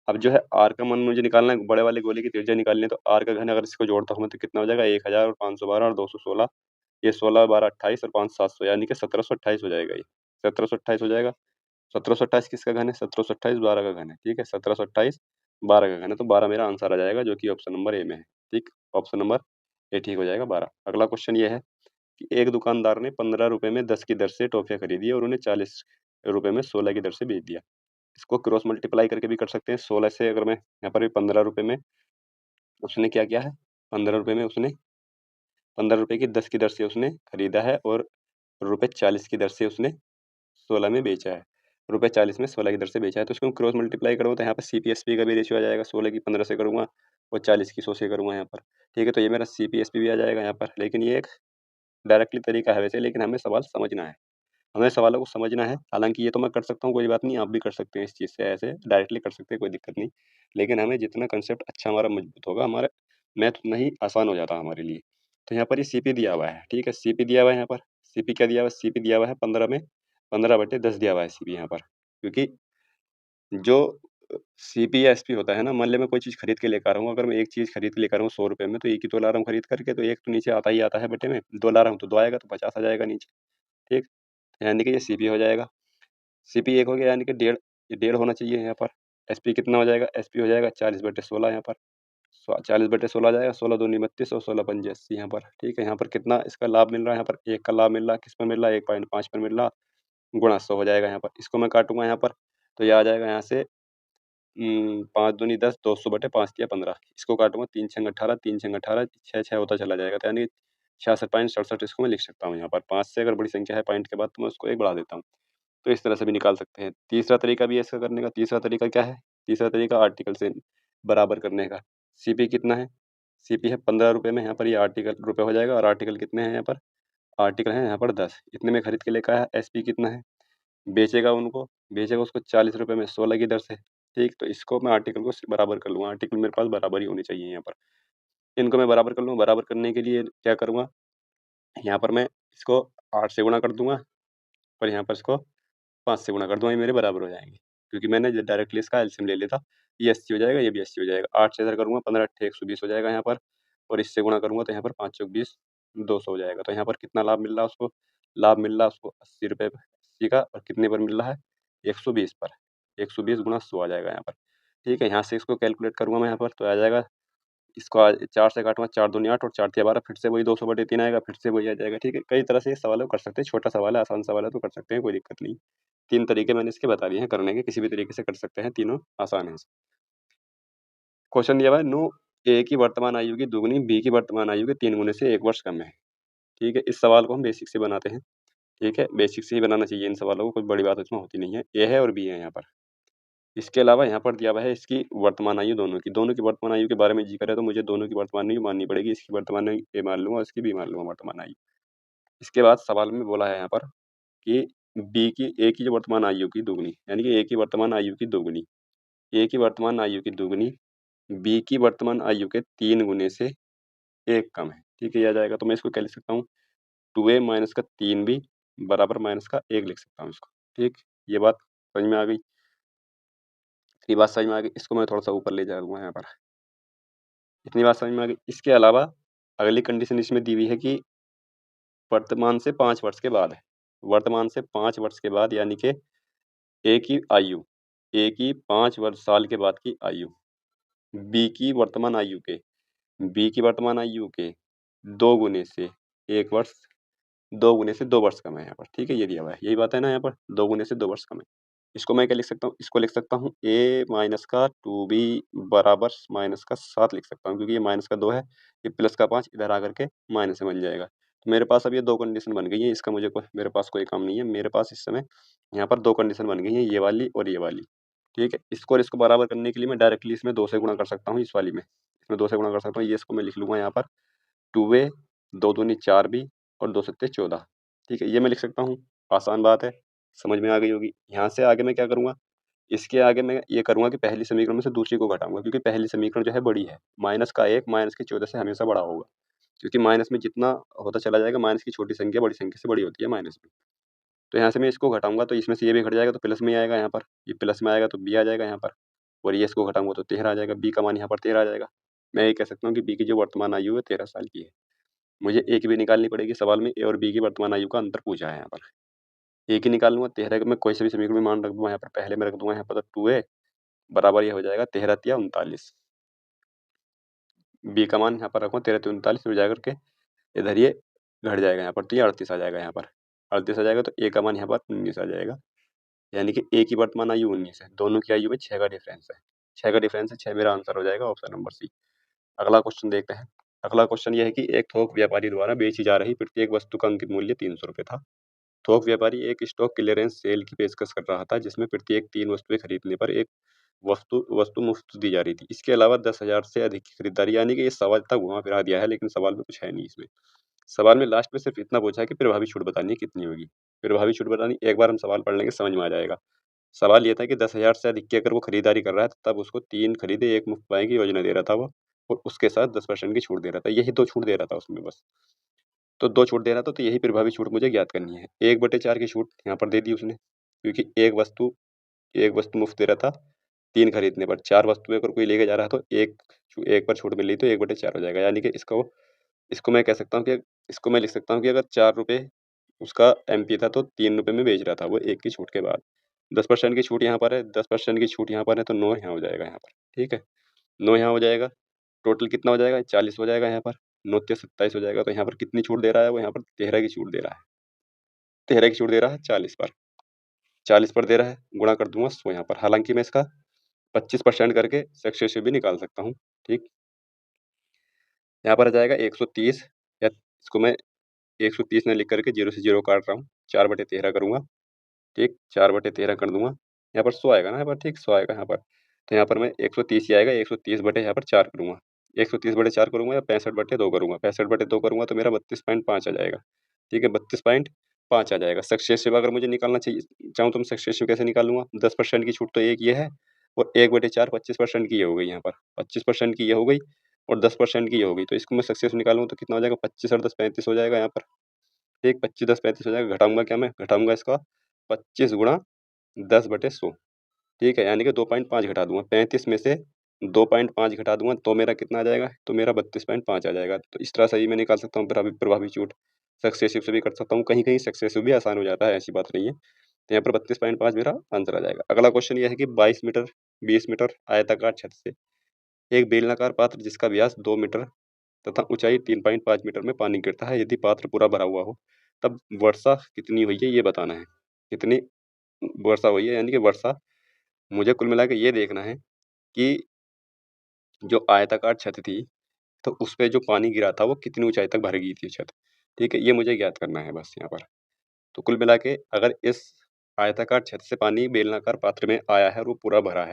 अब जो है r का मान मुझे निकालना है, बड़े वाले गोले की त्रिज्या निकालनी है, तो r का घन अगर इसको जोड़ता हूँ मैं तो कितना हो जाएगा? 1000 और 512 और 216, ये 16, 12, 28 और 5, 700 यानी कि 1728 हो जाएगा ये। 1728 हो जाएगा। 1728 किसका घन है? 1728 12 का घन है, ठीक है? 1728 12 का घन है, तो 12 मेरा आंसर आ जाएगा जो कि ऑप्शन नंबर ए में है, ठीक? ऑप्शन नंबर ए ठीक हो जाएगा 12। अगला क्वेश्चन ये है कि एक दुकानदार ने 15 रुपए में 10 की दर से टॉफ़ियाँ खरीदी और उन्हें 40 रुपए में 16 की दर से बेच दिया। इसको क्रॉस मल्टीप्लाई करके भी कर सकते हैं। 16 से अगर मैं यहाँ पर भी 15 रुपए में उसने क्या किया है, 15 रुपए में उसने 15 रुपए की 10 की दर से उसने खरीदा है और रुपए 40 की दर से उसने 16 में बेचा है। रुपए 40 में 16 की दर से बेचा है, तो इसको क्रॉस मल्टीप्लाई करूँगा तो यहाँ पर सीपीएसपी का भी रेशियो आ जाएगा। 16 की 15 से करूँगा और 40 की 100 से करूँगा यहाँ पर, ठीक है? तो ये मेरा सीपीएसपी भी आ जाएगा यहाँ पर। लेकिन ये एक डायरेक्टली तरीका है वैसे, लेकिन हमें सवाल समझना है। हमें सवालों को समझना है, हालाँकि ये तो मैं कर सकता हूँ, कोई बात नहीं, आप भी कर सकते हैं इस चीज़ से ऐसे डायरेक्टली कर सकते हैं, कोई दिक्कत नहीं। लेकिन हमें जितना कंसेप्ट अच्छा हमारा मजबूत होगा, हमारा मैथ उतना ही आसान हो जाता है हमारे लिए। तो यहाँ पर ये सीपी दिया हुआ है, ठीक है? सीपी दिया हुआ है यहाँ पर, सीपी क्या दिया हुआ है? सीपी दिया हुआ है 15 में 15/10 दिया हुआ है सीपी यहाँ पर। क्योंकि जो सीपी या एसपी होता है ना, मान लें मैं कोई चीज़ खरीद के लेकर आ रहा हूँ, अगर मैं एक चीज़ खरीद के लेकर आ रहा हूँ 100 रुपए में, तो 1 ही तो ला रहा हूँ खरीद करके, तो 1 तो नीचे आता ही आता है बटे में, 2 ला रहा हूँ तो 2 आएगा, तो 50 आ जाएगा नीचे, ठीक? यानी कि ये सीपी हो जाएगा। सीपी 1 हो गया यानी कि डेढ़, ये डेढ़ होना चाहिए यहाँ पर। एसपी कितना हो जाएगा? एसपी हो जाएगा 40/16 यहाँ पर। 40/16 आ जाएगा, 16 दूनी 32 और 16 पंजे 80 यहाँ पर, ठीक है? यहाँ पर कितना इसका लाभ मिल रहा है? यहाँ पर 1 का लाभ मिल रहा है, किस पर मिल रहा है? 1.5 पर मिल रहा, गुणा 100 हो जाएगा यहाँ पर। इसको मैं काटूँगा यहाँ पर, तो ये आ जाएगा यहाँ से 5 दूनी 10, 200/5 तिया 15। इसको काटूँगा 3 छंग 18, 3 छंग 18, 6 6 होता चला जाएगा, तो यानी 66.67 इसको मैं लिख सकता हूँ यहाँ पर। 5 से अगर बड़ी संख्या है पॉइंट के बाद तो मैं उसको 1 बढ़ा देता हूँ। तो इस तरह से भी निकाल सकते हैं। तीसरा तरीका भी ऐसा करने का, तीसरा तरीका क्या है? तीसरा तरीका आर्टिकल से बराबर करने का। सीपी कितना है? सीपी है 15 रुपए में, यहाँ पर ये आर्टिकल रुपए हो जाएगा और आर्टिकल कितने हैं यहाँ पर? आर्टिकल हैं यहाँ पर 10। इतने में खरीद के लेकर आया। एसपी कितना है? बेचेगा उसको 40 रुपए में 16 की दर से, ठीक? तो इसको मैं आर्टिकल को बराबर कर लूँगा। आर्टिकल मेरे पास बराबर ही होनी चाहिए यहाँ पर। इनको मैं बराबर कर लूँगा। बराबर करने के लिए क्या करूँगा? यहाँ पर मैं इसको 8 से गुणा कर दूँगा और यहाँ पर इसको 5 से गुणा कर दूँगा, ये मेरे बराबर हो जाएँगे। क्योंकि मैंने ज डायरेक्टली इसका एलसीएम ले लिया था। ये 80 हो जाएगा, ये भी 80 हो जाएगा। 8 से इधर करूँगा 15 अट्ठे 120 हो जाएगा यहाँ पर और इससे गुणा करूँगा तो यहाँ पर 5 चौक 20, 200 हो जाएगा। तो यहाँ पर कितना लाभ मिल रहा है उसको? लाभ मिल रहा है उसको 80 रुपये 80 का, और कितने पर मिल रहा है? 120 पर। 120 गुणा 100 आ जाएगा यहाँ पर। ठीक है, यहाँ से इसको कैलकुलेट करूँगा मैं यहाँ पर, तो आ जाएगा, इसको 4 से काटूँगा, 4 दूनी 8 और 4 तिया 12, फिर से वही 200/3 आएगा, फिर से वही आ जाएगा। ठीक है, कई तरह से इस सवाल को कर सकते हैं। छोटा सवाल है, आसान सवाल है, तो कर सकते हैं, कोई दिक्कत नहीं। 3 तरीके मैंने इसके बता दिए हैं करने के, किसी भी तरीके से कर सकते हैं, तीनों आसान हैं। क्वेश्चन दिया हुआ है, नो ए की वर्तमान आयु की दुगनी बी की वर्तमान आयु के 3 गुने से 1 वर्ष कम है। ठीक है, इस सवाल को हम बेसिक से बनाते हैं। ठीक है, बेसिक से ही बनाना चाहिए इन सवालों को, कोई बड़ी बात इसमें होती नहीं है। ए है और बी है यहाँ पर। इसके अलावा यहाँ पर दिया हुआ है इसकी वर्तमान आयु दोनों की वर्तमान आयु के बारे में जी करे, तो मुझे दोनों की वर्तमान आयु माननी पड़ेगी। इसकी वर्तमान आयु ए मान लूँगा, इसकी बी मान लूँगा वर्तमान आयु। इसके बाद सवाल में बोला है यहाँ पर कि ए की जो वर्तमान आयु की दुगनी, यानी कि ए की वर्तमान आयु की दुगनी, ए की वर्तमान आयु की दुगनी बी की वर्तमान आयु के 3 गुने से 1 कम है। ठीक है, ये आ जाएगा। तो मैं इसको क्या लिख सकता हूँ? 2a माइनस का 3b बराबर माइनस का 1 लिख सकता हूँ इसको। ठीक, ये बात समझ में आ गई। इतनी बात समझ में आ गई, इसको मैं थोड़ा सा ऊपर ले जाऊंगा यहाँ पर। इतनी बात समझ में आ गई। इसके अलावा अगली कंडीशन इसमें दी हुई है कि वर्तमान से 5 वर्ष के बाद है। वर्तमान से 5 वर्ष के बाद, यानी कि ए की आयु, ए की 5 वर्ष साल के बाद की आयु, बी की वर्तमान आयु के, बी की वर्तमान आयु के 2 गुने से 1 वर्ष, 2 गुने से 2 वर्ष कम है यहाँ पर। ठीक है, ये दिया हुआ है, यही बात है ना यहाँ पर, 2 गुने से 2 वर्ष कम है। इसको मैं क्या लिख सकता हूँ? इसको लिख सकता हूँ a माइनस का 2b बराबर माइनस का 7 लिख सकता हूँ, क्योंकि ये माइनस का 2 है, ये प्लस का 5 इधर आकर के माइनस में बन जाएगा। तो मेरे पास अब ये 2 कंडीशन बन गई है, इसका मुझे मेरे पास कोई काम नहीं है। मेरे पास इस समय यहाँ पर 2 कंडीशन बन गई हैं, ये वाली और ये वाली। ठीक है, इसको और इसको बराबर करने के लिए मैं डायरेक्टली इसमें 2 से गुणा कर सकता हूँ, इस वाली में, इसमें 2 से गुणा कर सकता हूँ। ये इसको मैं लिख लूँगा यहाँ पर 2a, 2 दूनी 4b और 2 सत्ते 14। ठीक है, ये मैं लिख सकता हूँ। आसान बात है, समझ में आ गई होगी। यहाँ से आगे मैं क्या करूँगा? इसके आगे मैं ये करूँगा कि पहली समीकरण में से दूसरी को घटाऊँगा, क्योंकि पहली समीकरण जो है बड़ी है। माइनस का 1 माइनस के 14 से हमेशा बड़ा होगा, क्योंकि माइनस में जितना होता चला जाएगा, माइनस की छोटी संख्या बड़ी संख्या से बड़ी होती है माइनस में। तो यहाँ से मैं इसको घटाऊँगा, तो इसमें से ये भी घट जाएगा, तो प्लस में ही आएगा यहाँ पर। ये प्लस में आएगा तो बी आ जाएगा यहाँ पर, और ये इसको घटाऊँगा तो 13 आ जाएगा। बी का मान यहाँ पर 13 आ जाएगा। मैं ये कह सकता हूँ कि बी की जो वर्तमान आयु है 13 साल की है। मुझे ए की भी निकालनी पड़ेगी। सवाल में ए और बी की वर्तमान आयु का अंतर पूछा है यहाँ पर। ए की निकाल लूँगा, 13 का मैं कोई से भी समीकरण में मान रख दूँगा यहाँ पर। पहले मैं रख दूँगा यहाँ पर 2a बराबर ये हो जाएगा 13 तिया 39। बी का मान यहाँ पर रखूँ 13 तिया 39 में जा करके इधर ये घट जाएगा यहाँ पर, तो ये 38 आ जाएगा यहाँ पर। 38 आ जाएगा तो ए का मान यहाँ पर 19 आ जाएगा, यानी कि ए की वर्तमान आयु 19 है। दोनों की आयु में 6 का डिफरेंस है। 6 का डिफरेंस है, 6 मेरा आंसर हो जाएगा, ऑप्शन नंबर सी। अगला क्वेश्चन देखते हैं। अगला क्वेश्चन ये है कि एक थोक व्यापारी द्वारा बेची जा रही प्रत्येक वस्तु का अंकित मूल्य 300 रुपये था। थोक व्यापारी एक स्टॉक क्लियरेंस सेल की पेशकश कर रहा था, जिसमें प्रत्येक 3 वस्तुएं खरीदने पर एक वस्तु वस्तु मुफ्त दी जा रही थी। इसके अलावा 10,000 से अधिक की खरीदारी, यानी कि ये सवाल इतना घुमा फिरा दिया है, लेकिन सवाल में कुछ है नहीं इसमें। सवाल में लास्ट में सिर्फ इतना पूछा है कि प्रभावी छूट बतानी है कितनी होगी। प्रभावी छूट बतानी, एक बार हम सवाल पढ़ लेंगे समझ में आ जाएगा। सवाल ये था कि 10,000 से अधिक की अगर वो खरीदारी कर रहा है, तब उसको 3 खरीदे 1 मुफ्त पाए की योजना दे रहा था वो, और उसके साथ 10% की छूट दे रहा था। यही 2 छूट दे रहा था उसमें बस। तो 2 छूट दे रहा था, तो यही प्रभावी छूट मुझे ज्ञात करनी है। 1/4 की छूट यहाँ पर दे दी उसने, क्योंकि एक वस्तु मुफ्त दे रहा था 3 खरीदने पर। 4 वस्तुएं अगर कोई लेके जा रहा है तो एक पर छूट मिल रही, तो 1/4 हो जाएगा। यानी कि इसको मैं कह सकता हूँ कि इसको मैं लिख सकता हूँ कि अगर 4 रुपए उसका एमपी था, तो 3 रुपए में बेच रहा था वो 1 की छूट के बाद। 10% की छूट यहाँ पर है, 10% की छूट यहाँ पर है, तो 9 यहाँ हो जाएगा यहाँ पर। ठीक है, 9 यहाँ हो जाएगा। टोटल कितना हो जाएगा? 40 हो जाएगा यहाँ पर। 9 तिया 27 हो जाएगा। तो यहाँ पर कितनी छूट दे रहा है वो? यहाँ पर 13 की छूट दे रहा है। 13 की छूट दे रहा है 40 पर। 40 पर दे रहा है, गुणा कर दूंगा 100 यहाँ पर। हालांकि मैं इसका 25% करके सक्सेसिव भी निकाल सकता हूँ। ठीक, यहाँ पर आ जाएगा 130, या इसको मैं 130 ने लिख करके 0 से 0 काट रहा हूँ, 4/13 करूँगा। ठीक, 4/13 कर दूंगा। यहाँ पर 100 आएगा ना यहाँ पर। ठीक, 100 आएगा यहाँ पर। तो यहाँ पर मैं 130 ही आएगा, 130 बटे यहाँ पर 4 करूँगा। 130/4 करूँगा या 65/2 करूँगा? 65/2 करूँगा तो मेरा 32.5 आ जाएगा। ठीक है, 32.5 आ जाएगा। सक्सेसिव अगर मुझे निकालना चाहिए चाहूँ तो मैं सक्सेसिव कैसे निकालूंगा? 10% की छूट तो एक ये है, और 1/4 25% की ये हो गई यहाँ पर। 25% की ये हो गई और 10% की ये हो गई। तो इसको मैं सक्सेसिव निकालूंगा तो कितना हो जाएगा? 25 और 10 35 हो जाएगा यहाँ पर। ठीक, 25 10 35 हो जाएगा। घटाऊंगा क्या मैं? घटाऊंगा इसका 25 गुणा 10/100। ठीक है, यानी कि 2.5 घटा दूंगा। 35 में से 2.5 घटा दूंगा तो मेरा कितना आ जाएगा, तो मेरा 32.5 आ जाएगा। तो इस तरह से ही मैं निकाल सकता हूँ प्रभावी चूट। सक्सेसिव से भी कर सकता हूँ, कहीं कहीं सक्सेसिव भी आसान हो जाता है, ऐसी बात नहीं है। तो यहाँ पर 32.5 मेरा आंसर आ जाएगा। अगला क्वेश्चन यह है कि 22 मीटर 20 मीटर आयताकार छत से एक बेलनाकार पात्र जिसका व्यास 2 मीटर तथा ऊंचाई 3.5 मीटर में पानी गिरता है, यदि पात्र पूरा भरा हुआ हो तब वर्षा कितनी हुई है ये बताना है। कितनी वर्षा हुई है, यानी कि वर्षा मुझे कुल मिला के ये देखना है कि जो आयताकार छत थी तो उस पे जो पानी गिरा था वो कितनी ऊंचाई तक भर गई थी छत। ठीक है, ये मुझे ज्ञात करना है बस यहाँ पर। तो कुल मिला के अगर इस आयताकार छत से पानी बेलनाकार पात्र में आया है और वो पूरा भरा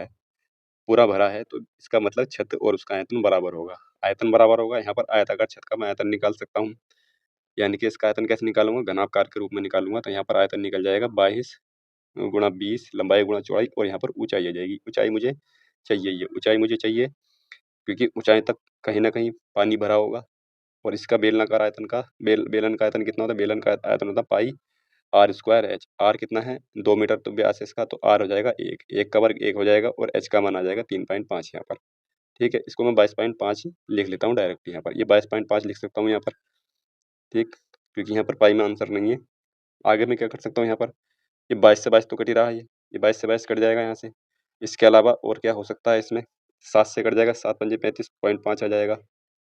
है तो इसका मतलब छत और उसका आयतन बराबर होगा। आयतन बराबर होगा, यहाँ पर आयताकार छत का मैं आयतन निकाल सकता हूँ। यानी कि इसका आयतन कैसे निकालूंगा, घनाकार के रूप में निकालूंगा। तो यहाँ पर आयतन निकल जाएगा 22 × 20, लंबाई गुणा चौड़ाई, और यहाँ पर ऊंचाई आ जाएगी। ऊंचाई मुझे चाहिए, ये ऊंचाई मुझे चाहिए क्योंकि ऊंचाई तक कहीं ना कहीं पानी भरा होगा। और इसका बेलनाकार आयतन का बेलन का आयतन कितना होता है, बेलन का आयतन होता है पाई r²h। आर कितना है, 2 मीटर, तो व्यास है इसका, तो आर हो जाएगा 1, 1 का वर्ग 1 हो जाएगा, और एच का मान आ जाएगा 3.5 यहाँ पर। ठीक है, इसको मैं 22.5 लिख लेता हूँ डायरेक्ट यहाँ पर। ये 22.5 लिख सकता हूँ यहाँ पर। ठीक, क्योंकि यहाँ पर पाई में आंसर नहीं है। आगे मैं क्या कर सकता हूँ यहाँ पर, ये 22 से 22 तो कट ही रहा है, ये 22 से 22 कट जाएगा यहाँ से। इसके अलावा और क्या हो सकता है इसमें, 7 से कट जाएगा, 7 पंजे 35, 0.5 आ जाएगा।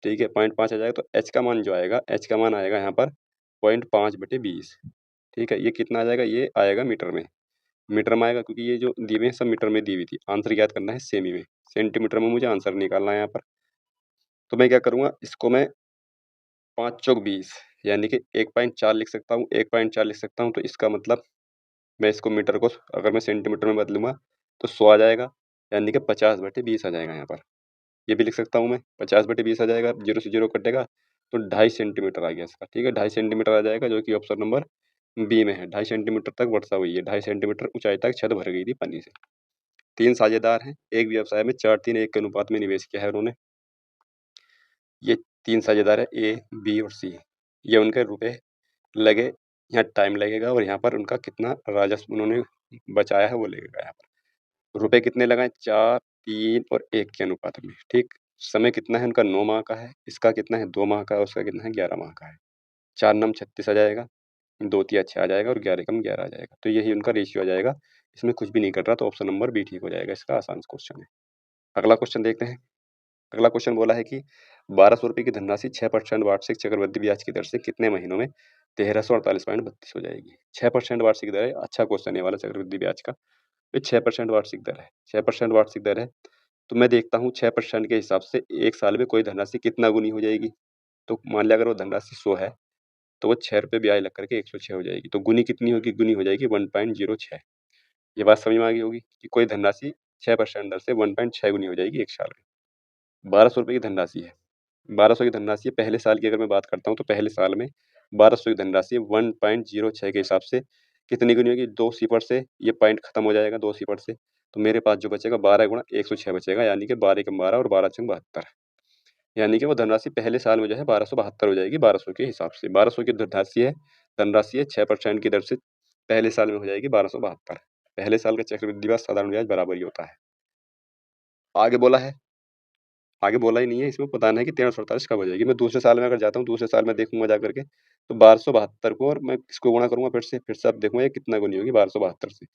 ठीक है, 0.5 आ जाएगा, तो एच का मान जो आएगा, एच का मान आएगा यहाँ पर 0.5/20। ठीक है, ये कितना आ जाएगा, ये आएगा मीटर में। मीटर में आएगा क्योंकि ये जो दी हुई है सब मीटर में दी हुई थी। आंसर याद करना है सेमी में, सेंटीमीटर में मुझे आंसर निकालना है यहाँ पर। तो मैं क्या करूँगा, इसको मैं 5 चौक 20 यानी कि 1.4 लिख सकता हूँ, 1.4 लिख सकता हूँ। तो इसका मतलब मैं इसको मीटर को अगर मैं सेंटीमीटर में बदलूंगा तो 100 आ जाएगा, यानी कि 50/20 आ जाएगा यहाँ पर। ये भी लिख सकता हूँ मैं, 50/20 आ जाएगा, 0 से 0 कटेगा तो 2.5 सेंटीमीटर आ गया इसका। ठीक है, 2.5 सेंटीमीटर आ जाएगा, जो कि ऑप्शन नंबर बी में है। 2.5 सेंटीमीटर तक वर्षा हुई है, 2.5 सेंटीमीटर ऊंचाई तक छत भर गई थी पानी से। 3 साझेदार हैं, एक व्यवसाय में 4:3:1 के अनुपात में निवेश किया है उन्होंने। ये 3 साझेदार है, ए बी और सी। ये उनके रुपए लगे, यहाँ टाइम लगेगा, और यहाँ पर उनका कितना राजस्व उन्होंने बचाया है वो लगेगा यहाँ पर। रुपए कितने लगाए, 4, 3 और 1 के अनुपात में। ठीक, समय कितना है उनका, 9 माह का है, इसका कितना है 2 माह का है, उसका कितना है 11 माह का है। 4 9 36 आ जाएगा, 2 3 6 आ जाएगा, और 11 कम 11 आ जाएगा। तो यही उनका रेशियो आ जाएगा। इसमें कुछ भी नहीं कर रहा, तो ऑप्शन नंबर बी ठीक हो जाएगा, इसका आसान क्वेश्चन है। अगला क्वेश्चन देखते हैं। अगला क्वेश्चन बोला है कि 1200 रुपये की धनराशि 6% वार्षिक चक्रवृद्धि ब्याज की दर से कितने महीनों में 1348.32 हो जाएगी। 6% वार्षिक दर है, अच्छा क्वेश्चन है वाला चक्रवृद्धि ब्याज का। ये 6% वार्षिक दर है, 6% वार्षिक दर है। तो मैं देखता हूँ 6% के हिसाब से एक साल में कोई धनराशि कितना गुनी हो जाएगी। तो मान लिया अगर वो धनराशि 100 है तो वो 6 रुपये ब्याज लग करके 106 हो जाएगी। तो गुनी कितनी होगी, गुनी हो जाएगी 1.06। ये बात समझ में आ गई होगी कि कोई धनराशि 6% दर से 1.6 गुनी हो जाएगी एक साल में। 1200 रुपये की धनराशि है, 1200 की धनराशि है। पहले साल की अगर मैं बात करता हूँ तो पहले साल में 1200 की धनराशि 1.06 के हिसाब से कितनी गुनी होगी, 2 सिफर से ये पॉइंट खत्म हो जाएगा, 2 सिफर से। तो मेरे पास जो बचेगा 12 गुणा 106 बचेगा, यानी कि 12 एकम 12 और 12 छंग 72। यानी कि वो धनराशि पहले साल में जो है 1272 हो जाएगी 1200 के हिसाब से। 1200 की धनराशि है 6% की दर से पहले साल में हो जाएगी 1272। पहले साल का चक्रवृद्धि ब्याज साधारण ब्याज बराबर ही होता है। आगे बोला है, आगे बोला ही नहीं है, इसमें बताना है कि 1348 कब हो जाएगी। मैं दूसरे साल में अगर जाता हूँ, दूसरे साल में देखूंगा जा करके तो 1272 को, और मैं इसको गुणा करूंगा फिर से अब देखूंगा ये कितना गुनी होगी 1272 से।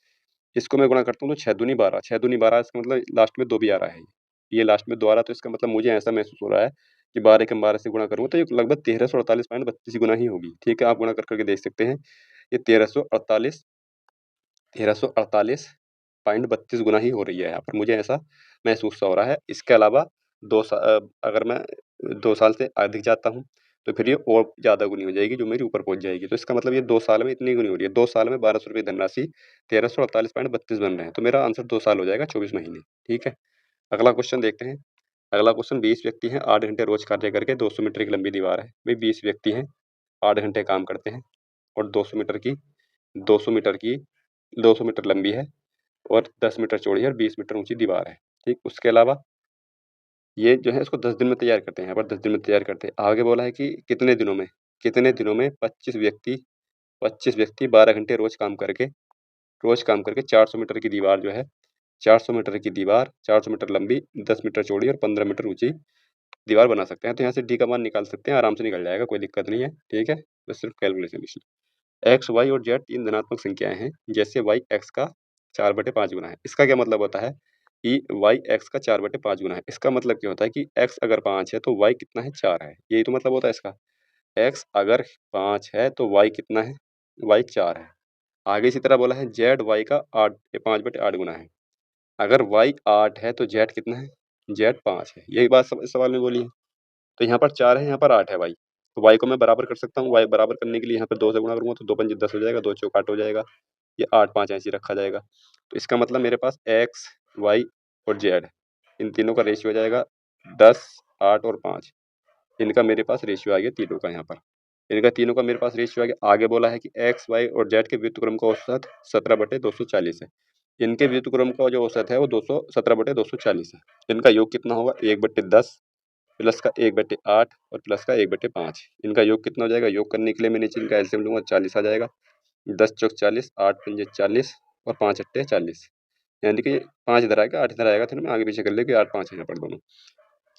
इसको मैं गुणा करता हूँ तो 6 दूनी 12, 6 दूनी 12, इसका मतलब लास्ट में 2 भी आ रहा है। ये लास्ट में 2 आ रहा है, तो इसका मतलब मुझे ऐसा महसूस हो रहा है कि 12 एकम 12 से गुणा करूंगा तो ये लगभग 1348.32 गुना ही होगी। ठीक है, आप गुणा कर करके देख सकते हैं, ये 1348.32 गुना ही हो रही है यहाँ पर, मुझे ऐसा महसूस सा हो रहा है। इसके अलावा अगर मैं 2 साल से अधिक जाता हूँ तो फिर ये और ज़्यादा गुनी हो जाएगी, जो मेरी ऊपर पहुँच जाएगी। तो इसका मतलब ये 2 साल में इतनी गुनी हो रही है। 2 साल में 1200 रुपये धनराशि 1348.32 बन रहे हैं, तो मेरा आंसर 2 साल हो जाएगा, 24 महीने। ठीक है, अगला क्वेश्चन देखते हैं। अगला क्वेश्चन, 20 व्यक्ति हैं, 8 घंटे रोज कार्य करके 200 मीटर की लंबी दीवार है। भाई 20 व्यक्ति हैं, 8 घंटे काम करते हैं, और 200 मीटर की 200 मीटर लंबी है, और 10 मीटर चौड़ी है, और 20 मीटर ऊंची दीवार है। ठीक, उसके अलावा ये जो है इसको 10 दिन में तैयार करते हैं, यहाँ पर 10 दिन में तैयार करते हैं। आगे बोला है कि कितने दिनों में 25 व्यक्ति 12 घंटे रोज काम करके 400 मीटर की दीवार जो है 400 मीटर की दीवार 400 मीटर लंबी, 10 मीटर चौड़ी और 15 मीटर ऊंची दीवार बना सकते हैं। तो यहाँ से डी का मान निकाल सकते हैं, आराम से निकल जाएगा, कोई दिक्कत नहीं है। ठीक है, बस सिर्फ कैलकुलेशन इसलिए। एक्स वाई और जेड तीन धनात्मक संख्याएं हैं, जैसे वाई एक्स का 4/5 गुना है। इसका क्या मतलब होता है कि वाई एक्स का 4/5 गुना है। इसका मतलब क्या होता है कि एक्स अगर 5 है तो वाई कितना है, 4 है। यही तो मतलब होता है इसका। एक्स अगर 5 है तो वाई कितना है, वाई 4 है। आगे इसी तरह बोला है जेड वाई का 5/8 गुना है। अगर वाई 8 है तो जेड कितना है, जेड 5 है। यही बात इस सवाल में बोली है। तो यहाँ पर 4 है, यहाँ पर 8 है वाई। तो वाई को मैं बराबर कर सकता हूँ। वाई बराबर करने के लिए यहाँ पर 2 से गुणा करूँगा तो 2 पंजे 10 हो जाएगा, 2 चौक 8 हो जाएगा। ये 8 5 ऐसे ही रखा जाएगा। तो इसका मतलब मेरे पास एक्स वाई और जेड इन तीनों का रेशियो हो जाएगा 10 8 और 5। इनका मेरे पास रेशियो आ गया तीनों का। यहाँ पर इनका तीनों का मेरे पास रेशियो आ गया। आगे बोला है कि एक्स वाई और जेड के व्युत्क्रम का औसत 17/240 है। इनके व्युत्क्रम का जो औसत है वो 17/240 है। इनका योग कितना होगा, 1/10 प्लस का 1/8 और प्लस का 1/5। इनका योग कितना हो जाएगा, योग करने के लिए मैं नीचे इनका एलसीएम लूंगा, 40 आ जाएगा। 10 चौक 40, 8 पंजे 40 और 5 अट्टे 40। यानी कि 5 इधर आएगा, 8 इधर आएगा। फिर मैं आगे पीछे कर लेंगे, 8 5 यहाँ पर दोनों।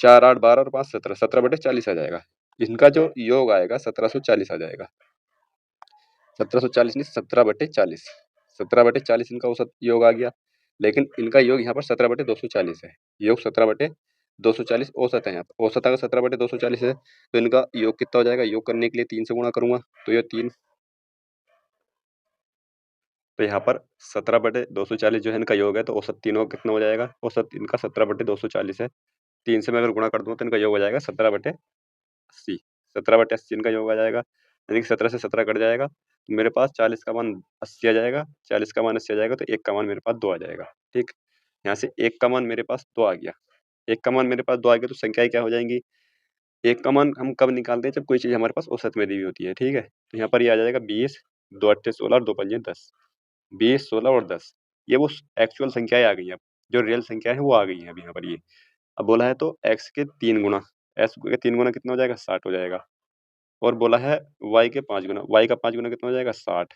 4 8 12 और 5 17, 17/40 आ जाएगा। इनका जो योग आएगा 1740 आ जाएगा। 1740 नहीं, 17/40। 17/40 इनका औसत योग आ गया। लेकिन इनका योग यहाँ पर 17/240 है। योग 17/240 औसत है। यहाँ पर औसत अगर 17/240 है तो इनका योग कितना हो जाएगा, योग करने के लिए 3 से गुणा करूंगा तो ये 3। तो यहाँ पर 17/240 जो है इनका योग है, तो औसत तीनों का कितना हो जाएगा, औसत इनका 17/240 है। 3 से मैं अगर गुणा कर दूंगा तो इनका योग हो जाएगा 17/80। 17/80 इनका योग आ जाएगा। यानी कि 17 से 17 कट जाएगा तो मेरे पास 40 का मान 80 आ जाएगा। 40 का मान 80 आ जाएगा तो 1 का मान मेरे पास 2 आ जाएगा। ठीक, यहाँ से 1 का मान मेरे पास 2 आ गया। 1 का मान मेरे पास 2 आ गया तो संख्याएं क्या हो जाएंगी, 1 का मान हम कब निकालते हैं, जब कोई चीज़ हमारे पास औसत में दी हुई होती है। ठीक है, तो यहाँ पर ये आ जाएगा 20, 2 अट्ठे 16 और 2 पंजे 10। 20 16 और 10 ये वो एक्चुअल संख्याएं आ गई हैं। जो रियल संख्या है वो आ गई हैं अब यहाँ पर। ये अब बोला है तो एक्स के 3 गुना, एक्स के 3 गुना कितना हो जाएगा, 60 हो जाएगा। और बोला है वाई के 5 गुना, वाई का 5 गुना कितना हो जाएगा, 60।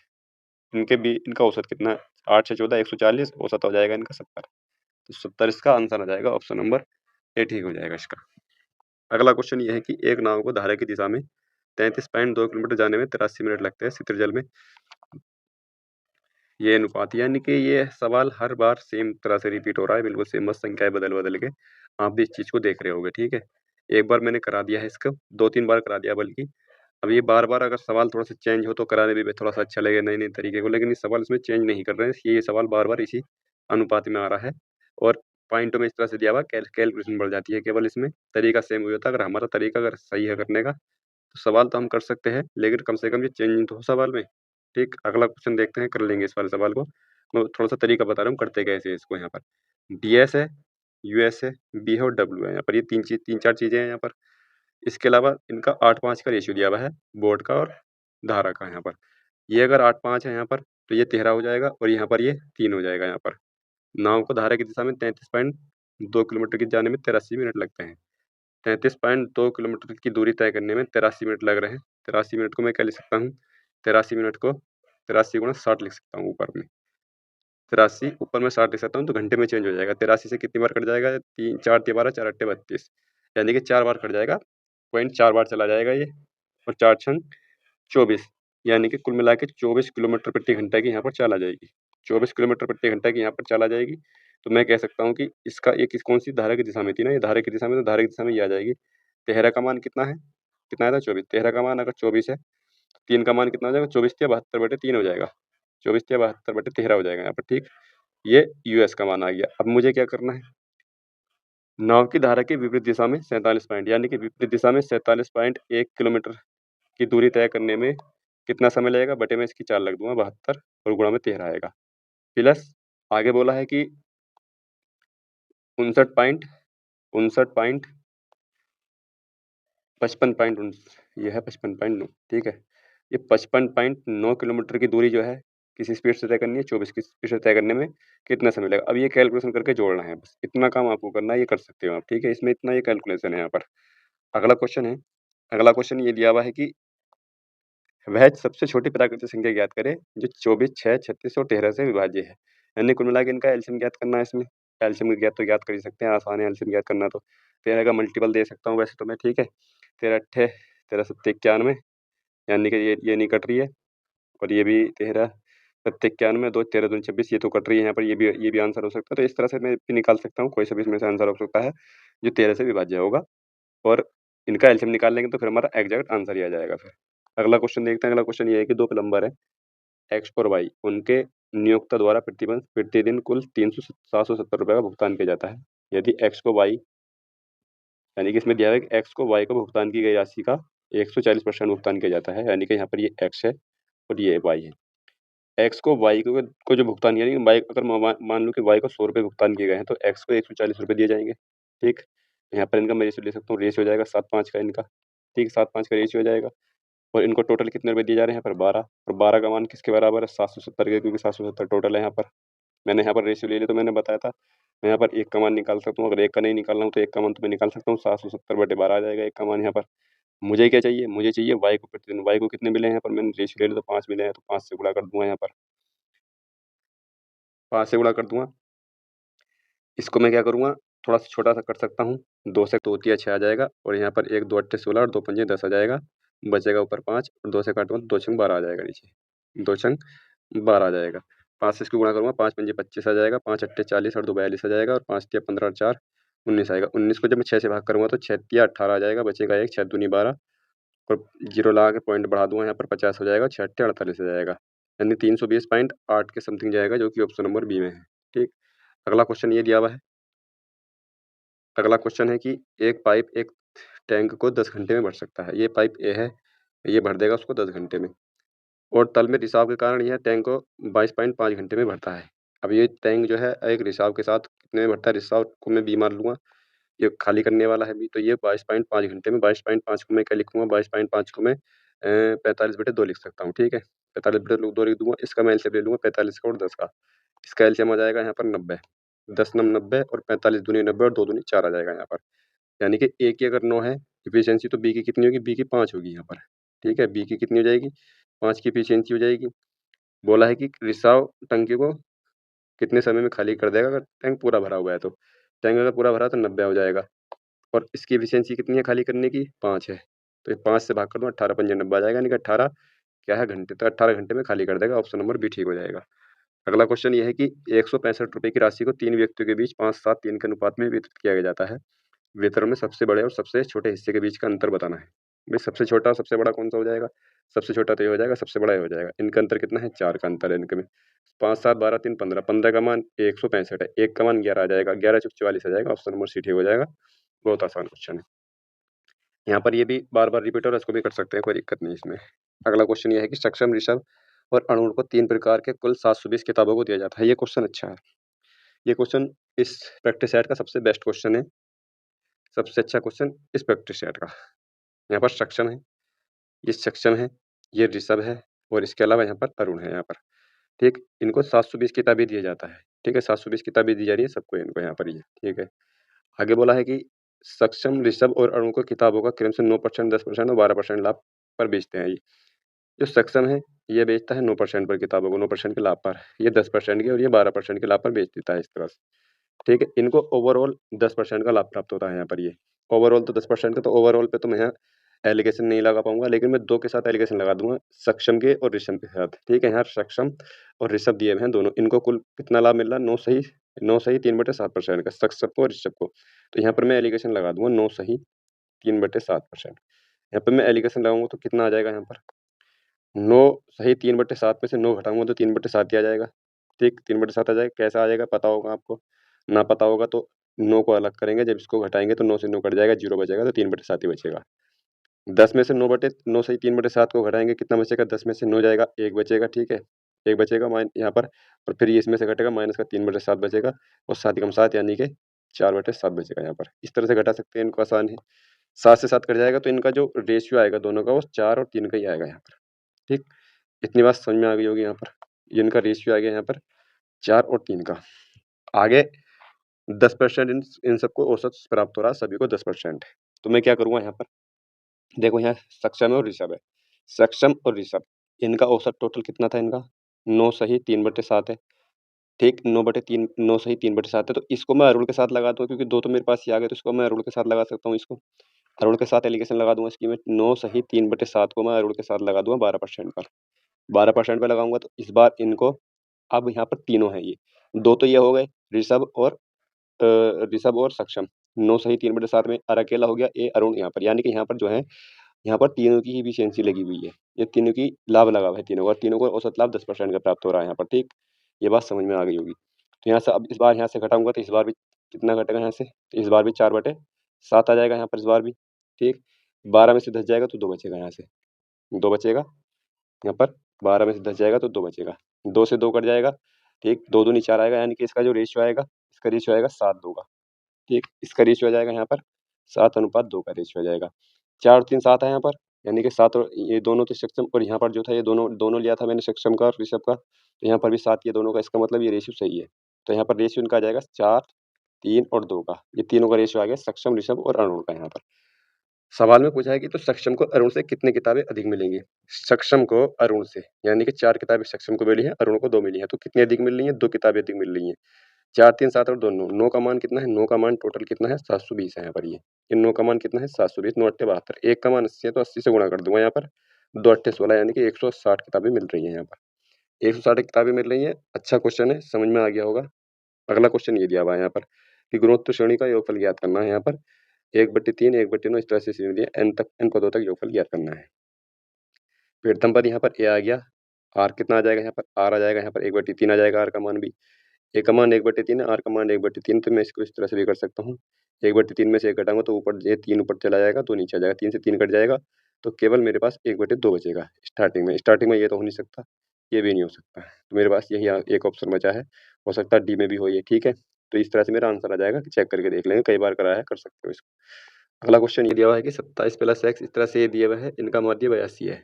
इनके भी इनका औसत कितना है, 8 से 14 140, औसत हो जाएगा इनका 70। तो 70 इसका आंसर आ जाएगा, ऑप्शन नंबर ए ठीक हो जाएगा इसका। अगला क्वेश्चन ये है कि एक नाव को धारा की दिशा में 33.2 किलोमीटर जाने में 83 मिनट लगते हैं, शीतल जल में ये अनुपात। यानी कि ये सवाल हर बार सेम तरह से रिपीट हो रहा है, बिल्कुल सेम, बस संख्याएं बदल बदल के आप भी इस चीज़ को देख रहे होगे। ठीक है, एक बार मैंने करा दिया है इसको, 2-3 बार करा दिया बल्कि। अब ये बार-बार अगर सवाल थोड़ा-सा चेंज हो तो कराने में भी थोड़ा-सा अच्छा लगे नए-नए तरीके को, लेकिन ये सवाल इसमें चेंज नहीं कर रहे हैं। ये सवाल बार-बार इसी अनुपात में आ रहा है और पॉइंटों में इस तरह से दिया हुआ कैलकुलेशन बढ़ जाती है। केवल इसमें तरीका सेम हुआ था। अगर हमारा तरीका अगर सही है करने का तो सवाल तो हम कर सकते हैं, लेकिन कम से कम ये चेंजिंग तो हो सवाल में। ठीक, अगला क्वेश्चन देखते हैं, कर लेंगे इस वाले सवाल को। मैं थोड़ा-सा तरीका बता रहा हूँ करते कैसे हैं इसको। यहाँ पर डीएस है, यूएस है, बी है और डब्ल्यू है। यहाँ पर ये 3-4 चीज़ें हैं यहाँ पर। इसके अलावा इनका 8-5 का रेशियो दिया हुआ है, बोर्ड का और धारा का। यहाँ पर ये अगर 8-5 है यहाँ पर तो ये 13 हो जाएगा और यहाँ पर ये 3 हो जाएगा। यहाँ पर नाव को धारा की दिशा में 33.2 किलोमीटर की जाने में 83 मिनट लगते हैं। 33.2 किलोमीटर की दूरी तय करने में 83 मिनट लग रहे हैं। 83 मिनट को मैं क्या लिख सकता हूँ, 83 मिनट को 83 गुणा 60 लिख सकता हूँ ऊपर में। 83 ऊपर में 60 लिख सकता हूँ तो घंटे में चेंज हो जाएगा। 83 से कितनी बार कट जाएगा, 3 4 तिया 12 4 अट्टे 32, यानी कि 4 बार कट जाएगा। पॉइंट 4 बार चला जाएगा ये, और 4 छंग 24, यानी कि कुल मिला के 24 किलोमीटर प्रति घंटा की यहाँ पर चाल आ जाएगी। 24 किलोमीटर प्रति घंटा की यहाँ पर चाल आ जाएगी। तो मैं कह सकता हूँ कि इसका ये किस कौन सी धारा की दिशा में थी ना, ये धारा की दिशा में, तो धारा की दिशा में ये आ जाएगी। 13 का मान कितना है, कितना आया था 24, 13 का मान अगर 24 है, 3 का मान कितना हो जाएगा, 24 तिया 72/3 हो जाएगा। 24 तिया 72/13 हो जाएगा यहाँ पर। ठीक, ये यूएस का मान आ गया। अब मुझे क्या करना है, नाव की धारा के विपरीत दिशा में 47 पॉइंट, यानी कि विपरीत दिशा में 47.1 किलोमीटर की दूरी तय करने में कितना समय लगेगा, बटे में इसकी 4 लग दूंगा 72 और गुणा में 13 आएगा। प्लस आगे बोला है कि 55.55 ये है 55.9। ठीक है, ये 55.9 किलोमीटर की दूरी जो है किस स्पीड से तय करनी है, 24 की स्पीड से तय करने में कितना समय लगेगा। अब ये कैलकुलेशन करके जोड़ना है, बस इतना काम आपको करना है, ये कर सकते हो आप। ठीक है, इसमें इतना ये कैलकुलेशन है यहाँ पर। अगला क्वेश्चन है, अगला क्वेश्चन ये दिया हुआ है कि वह सबसे छोटी प्राकृतिक संख्या ज्ञात करें जो 24 6 36 और 13 से विभाज्य है। यानी कुल मिला के इनका एलसीएम ज्ञात करना है इसमें। एलसीएम ज्ञात तो ज्ञात कर ही सकते हैं, आसान है एलसीएम ज्ञात करना तो। 13 का मल्टीपल दे सकता हूँ वैसे तो मैं, ठीक है। 13 अट्ठे 13 सत्ते 91, यानी कि ये नहीं कट रही है, और ये भी 13 सत्ते 91, 2 13 दूनी 26, ये तो कट रही है यहाँ पर, ये भी आंसर हो सकता है। तो इस तरह से मैं भी निकाल सकता हूँ, कोई सा भी इसमें से आंसर हो सकता है जो 13 से विभाज्य होगा, और इनका एलसीएम निकाल लेंगे तो फिर हमारा एग्जैक्ट आंसर ही आ जाएगा फिर। अगला क्वेश्चन देखते हैं। अगला क्वेश्चन ये है कि दो प्लम्बर है एक्स और वाई, उनके नियोक्ता द्वारा प्रतिदिन कुल 770 रुपये का भुगतान किया जाता है। यदि एक्स को वाई, यानी कि इसमें दिया है कि एक्स को वाई को भुगतान की गई राशि का 140% भुगतान किया जाता है, यानी कि यहाँ पर ये एक्स है और ये वाई है। एक्स को वाई को जो भुगतान, यानी कि वाई अगर मान लो कि वाई को 100 रुपये भुगतान किए गए हैं, तो एक्स को 140 रुपये दिए जाएंगे, ठीक। यहाँ पर इनका मैं रेशियो ले सकता हूँ, रेशियो हो जाएगा 7:5 का इनका, ठीक, 7:5 का रेशियो हो जाएगा। और इनको टोटल कितने रुपए दिए जा रहे हैं यहाँ पर 12, और 12 का मान किसके बराबर है 770 के, क्योंकि 770 टोटल है यहाँ पर। मैंने यहाँ पर रेशियो ले लिया तो मैंने बताया था मैं यहाँ पर एक का मान निकाल सकता हूँ, अगर एक का नहीं निकालना हूँ तो एक का मान तो मैं निकाल सकता हूँ, 770/12 आ जाएगा एक का मान यहाँ पर। मुझे क्या चाहिए, मुझे चाहिए वाई को प्रतिदिन, वाई को कितने मिले हैं यहाँ पर, मैंने रेशियो ले लिया तो 5 मिले हैं, तो 5 से गुणा कर दूंगा यहाँ पर, 5 से गुणा कर दूंगा। इसको मैं क्या करूँगा, थोड़ा सा छोटा सा कर सकता हूँ, 2 से 2 तिया 6 आ जाएगा, और यहाँ पर 1 2 अट्ठे 16 और 2 पंजे 10 आ जाएगा, बचेगा ऊपर 5, और 2 से काटूंगा तो 2 छंग 12 आ जाएगा नीचे, 2 छंग 12 आ जाएगा। 5 से इसको गुणा करूँगा, 5 पंजे 25 आ जाएगा, 5 अट्ठे 40 और 2 42 आ जाएगा, और 5 तिया 15 और 4 19 आएगा। 19 को जब मैं 6 से भाग करूँगा तो 6 तिया 18 आ जाएगा, बचेगा 1, 6 दूनी 12, और जीरो लगा के पॉइंट बढ़ा दूंगा यहाँ पर 50 हो जाएगा, 6 अट्ठे 48 हो जाएगा, यानी 320.8 के समथिंग जाएगा, जो कि ऑप्शन नंबर बी में है, ठीक। अगला क्वेश्चन ये दिया हुआ है। अगला क्वेश्चन है कि एक पाइप एक टैंक को 10 घंटे में भर सकता है। ये पाइप ए है, ये भर देगा उसको 10 घंटे में, और तल में रिसाव के कारण यह टैंक को 22.5 घंटे में भरता है। अब ये टैंक जो है एक रिसाव के साथ कितने में भरता है, रिसाव को मैं बी मान लूँगा, ये खाली करने वाला है बी, तो ये 22.5 घंटे में, 22.5 को मैं क्या लिखूँगा, 22.5 को मैं 45/2 लिख सकता हूँ, ठीक है। 45/2 लिख दूँगा, इसका मैं एलसीएम ले लूँगा 45 का और 10 का। इसका एलसीएम आ जाएगा यहाँ पर 90, 10 नम 90, और 45 दूनी 90 और 2 दूनी 4 आ जाएगा यहाँ पर। यानी कि ए की अगर 9 है एफिशिएंसी, तो बी की कितनी होगी, बी की 5 होगी यहाँ पर, ठीक है। बी की कितनी हो जाएगी, 5 की एफिशिएंसी हो जाएगी। बोला है कि रिसाव टंकी को कितने समय में खाली कर देगा, अगर टैंक पूरा भरा हुआ है तो। टैंक अगर पूरा भरा है तो 90 हो जाएगा, और इसकी एफिशिएंसी कितनी है खाली करने की, 5 है। तो ये 5 से भाग कर दूँ, 18 पंजे 90 आ जाएगा, यानी कि 18 क्या है घंटे, तो 18 घंटे में खाली कर देगा, ऑप्शन नंबर बी ठीक हो जाएगा। अगला क्वेश्चन ये है कि 165 रुपए की राशि को 3 व्यक्तियों के बीच 5-7-3 के अनुपात में वितरित किया जाता है। वितरण में सबसे बड़े और सबसे छोटे हिस्से के बीच का अंतर बताना है। भाई सबसे छोटा और सबसे बड़ा कौन सा हो जाएगा, सबसे छोटा तो ये हो जाएगा, सबसे बड़ा ये हो जाएगा। इनका अंतर कितना है, 4 का अंतर है इनके में। 5 7 12 3 15, 15 का मान 165 है, 1 का मान 11 आ जाएगा, 11 चौक 44 आ जाएगा, ऑप्शन नंबर सी ठीक हो जाएगा। बहुत आसान क्वेश्चन है। यहाँ पर ये भी बार-बार रिपीट हो रहा है, इसको भी कर सकते हैं, कोई दिक्कत नहीं इसमें। अगला क्वेश्चन ये है कि सक्षम, ऋषभ और अणुण को 3 प्रकार के कुल 720 किताबों को दिया जाता है। ये क्वेश्चन अच्छा है। ये क्वेश्चन इस प्रैक्टिस सेट का सबसे बेस्ट क्वेश्चन है, सबसे अच्छा क्वेश्चन इस प्रैक्टिस सेट का। यहाँ पर सक्षम है, ये सक्षम है, ये ऋषभ है, और इसके अलावा यहाँ पर अरुण है यहाँ पर, ठीक। इनको 720 किताबें दिया जाता है, ठीक है, 720 किताबें दी जा रही है सबको इनको यहाँ पर ये, ठीक है। आगे बोला है कि सक्षम, ऋषभ और अरुण को किताबों का क्रम से 9%, 10% और 12% लाभ पर बेचते हैं ये। जो सक्षम है, ये बेचता है 9% पर किताबों को, 9% के लाभ पर, ये 10% के और ये 12% के लाभ पर बेच देता है इस तरह से, ठीक है। इनको ओवरऑल 10% का लाभ प्राप्त होता है यहाँ पर ये। ओवरऑल तो 10% का, तो ओवरऑल पे तो मैं यहाँ एलिगेशन नहीं लगा पाऊँगा, लेकिन मैं 2 के साथ एलिगेशन लगा दूँगा, सक्षम के और ऋषभ के साथ, ठीक है। यहाँ सक्षम और ऋषभ दिए हुए हैं दोनों, इनको कुल कितना लाभ मिल रहा है, 9 सही 3/7% का, सक्षम को और ऋषभ को। तो यहाँ पर मैं एलिगेशन लगा दूँगा 9 सही 3/7%। यहाँ पे मैं एलिगेशन लगाऊँगा तो कितना आ जाएगा यहाँ पर, 9 सही 3/7 में से 9 घटाऊँगा तो 3/7 ही आ जाएगा, ठीक, 3/7 आ जाएगा। कैसा आ जाएगा पता होगा आपको, ना पता होगा तो 9 को अलग करेंगे, जब इसको घटाएँगे तो 9 से 9 कट जाएगा, 0 बचेगा, तो 3/7 ही बचेगा। 10 में से 9 सही 3/7 को घटाएँगे, कितना बचेगा, 10 में से 9 जाएगा, 1 बचेगा, ठीक है, 1 बचेगा माइन यहाँ पर, और फिर ये इसमें से घटेगा, माइनस का 3/7 बचेगा, और 7 एकम 7 यानी कि 4/7 बचेगा यहाँ पर। इस तरह से घटा सकते हैं इनको, आसान है। 7 से 7 कट जाएगा तो इनका जो रेशियो आएगा दोनों का, वो 4 और 3 का ही आएगा यहाँ पर, ठीक। इतनी बात समझ में आ गई होगी यहाँ पर। ये इनका रेशियो आ गया यहाँ पर 4 और 3 का। आगे 10% इन सबको औसत प्राप्त हो रहा है, सभी को 10%। तो मैं क्या करूँगा यहाँ पर, देखो यहाँ सक्षम है और ऋषभ है। सक्षम और ऋषभ, इनका औसत टोटल कितना था इनका, 9 सही 3/7 है। ठीक 9/3 9 सही 3/7 है, तो इसको मैं अरुण के साथ लगा दूँ क्योंकि 2 तो मेरे पास ही आ गए, तो इसको मैं अरुण के साथ लगा सकता हूँ इसको। अरुण के साथ एलिगेशन लगा दूँगा इसकी मैं 9 सही 3/7 को मैं अरुण के साथ लगा दूँगा 12% पर। 12% पे लगाऊँगा तो इस बार इनको अब यहाँ पर तीनों हैं ये। 2 तो ये हो गए ऋषभ और सक्षम। 9 सही 3/7 में अकेला हो गया ए अरुण यहाँ पर। यानी कि यहाँ पर जो है, यहाँ पर तीनों की एफिशिएंसी लगी हुई है। ये तीनों की लाभ लगा हुआ है तीनों का, और तीनों को औसत लाभ 10% का प्राप्त हो रहा है यहाँ पर, ठीक? ये बात समझ में आ गई होगी। तो यहाँ से अब इस बार यहाँ से घटाऊँगा तो इस बार भी कितना घटेगा यहाँ से? तो इस बार भी 4/7 आ जाएगा यहाँ पर इस बार भी, ठीक? 12 में से 10 जाएगा तो 2 बचेगा यहाँ से। 2 बचेगा यहाँ पर, 12 में से 10 जाएगा तो 2 बचेगा। 2 से 2 कट जाएगा, ठीक? 2 दूनी 4 आएगा, यानी कि इसका जो रेशियो आएगा, इसका रेशियो आएगा 7:2 का, ठीक? इसका रेशियो आ जाएगा यहाँ पर 7:2 का रेशियो आ जाएगा। 4 और 3 7 है यहाँ पर, यानी कि 7 और ये दोनों तो सक्षम, और यहाँ पर जो था ये दोनों दोनों लिया था मैंने सक्षम का और ऋषभ का, तो यहाँ पर भी 7 ये दोनों का, इसका मतलब ये रेशियो सही है। तो यहाँ पर रेशियो इनका आ जाएगा 4, 3 और 2 का। ये तीनों का रेशियो आ गया सक्षम, ऋषभ और अरुण का यहाँ पर। सवाल में पूछा है कि तो सक्षम को अरुण से कितनी किताबें अधिक मिलेंगी? सक्षम को अरुण से, यानी कि 4 किताबें सक्षम को मिली हैं, अरुण को 2 मिली हैं, तो कितनी अधिक मिल रही हैं? 2 किताबें अधिक मिल रही हैं। 4, 3, 7 और 2 9, 9 का मान कितना है? 9 का मान टोटल कितना है? 720 है यहाँ पर ये। 9 का मान कितना है? 720, 9 अट्ठे 72, 1 का मान 80 है तो 80 से गुणा कर दूँगा यहाँ पर। 2 अट्ठे 16, यानी कि 160 किताबें मिल रही हैं यहाँ पर। 160 किताबें मिल रही हैं। अच्छा क्वेश्चन है, समझ में आ गया होगा। अगला क्वेश्चन ये दिया हुआ है यहाँ पर कि गुणोत्तर श्रेणी का योगफल ज्ञात करना है यहाँ पर। 1/3, 1/9 इस तरह से श्रेणी दी है, n तक n पदों तक योगफल ज्ञात करना है। प्रीतम पद यहाँ पर a आ गया, r कितना आ जाएगा यहाँ पर? r आ जाएगा यहाँ पर 1/3 आ जाएगा r का मान भी। a का मान 1/3 है, r का मान 1/3, तो मैं इसको इस तरह से भी कर सकता हूँ। 1/3 में से 1 घटाऊँगा तो ऊपर ये 3 ऊपर चला जाएगा, 2 नीचे आ जाएगा, 3 से 3 कट जाएगा, तो केवल मेरे पास 1/2 बचेगा स्टार्टिंग में। स्टार्टिंग में ये तो हो नहीं सकता, ये भी नहीं हो सकता। तो मेरे पास यही एक ऑप्शन बचा है, हो सकता है डी में भी हो ये, ठीक है? तो इस तरह से मेरा आंसर आ जाएगा, चेक करके देख लेंगे, कई बार कराया है, कर सकते हो इसको। अगला क्वेश्चन ये दिया हुआ है कि 27 प्लस x, इस तरह से ये दिया हुआ है, इनका माध्य 82 है,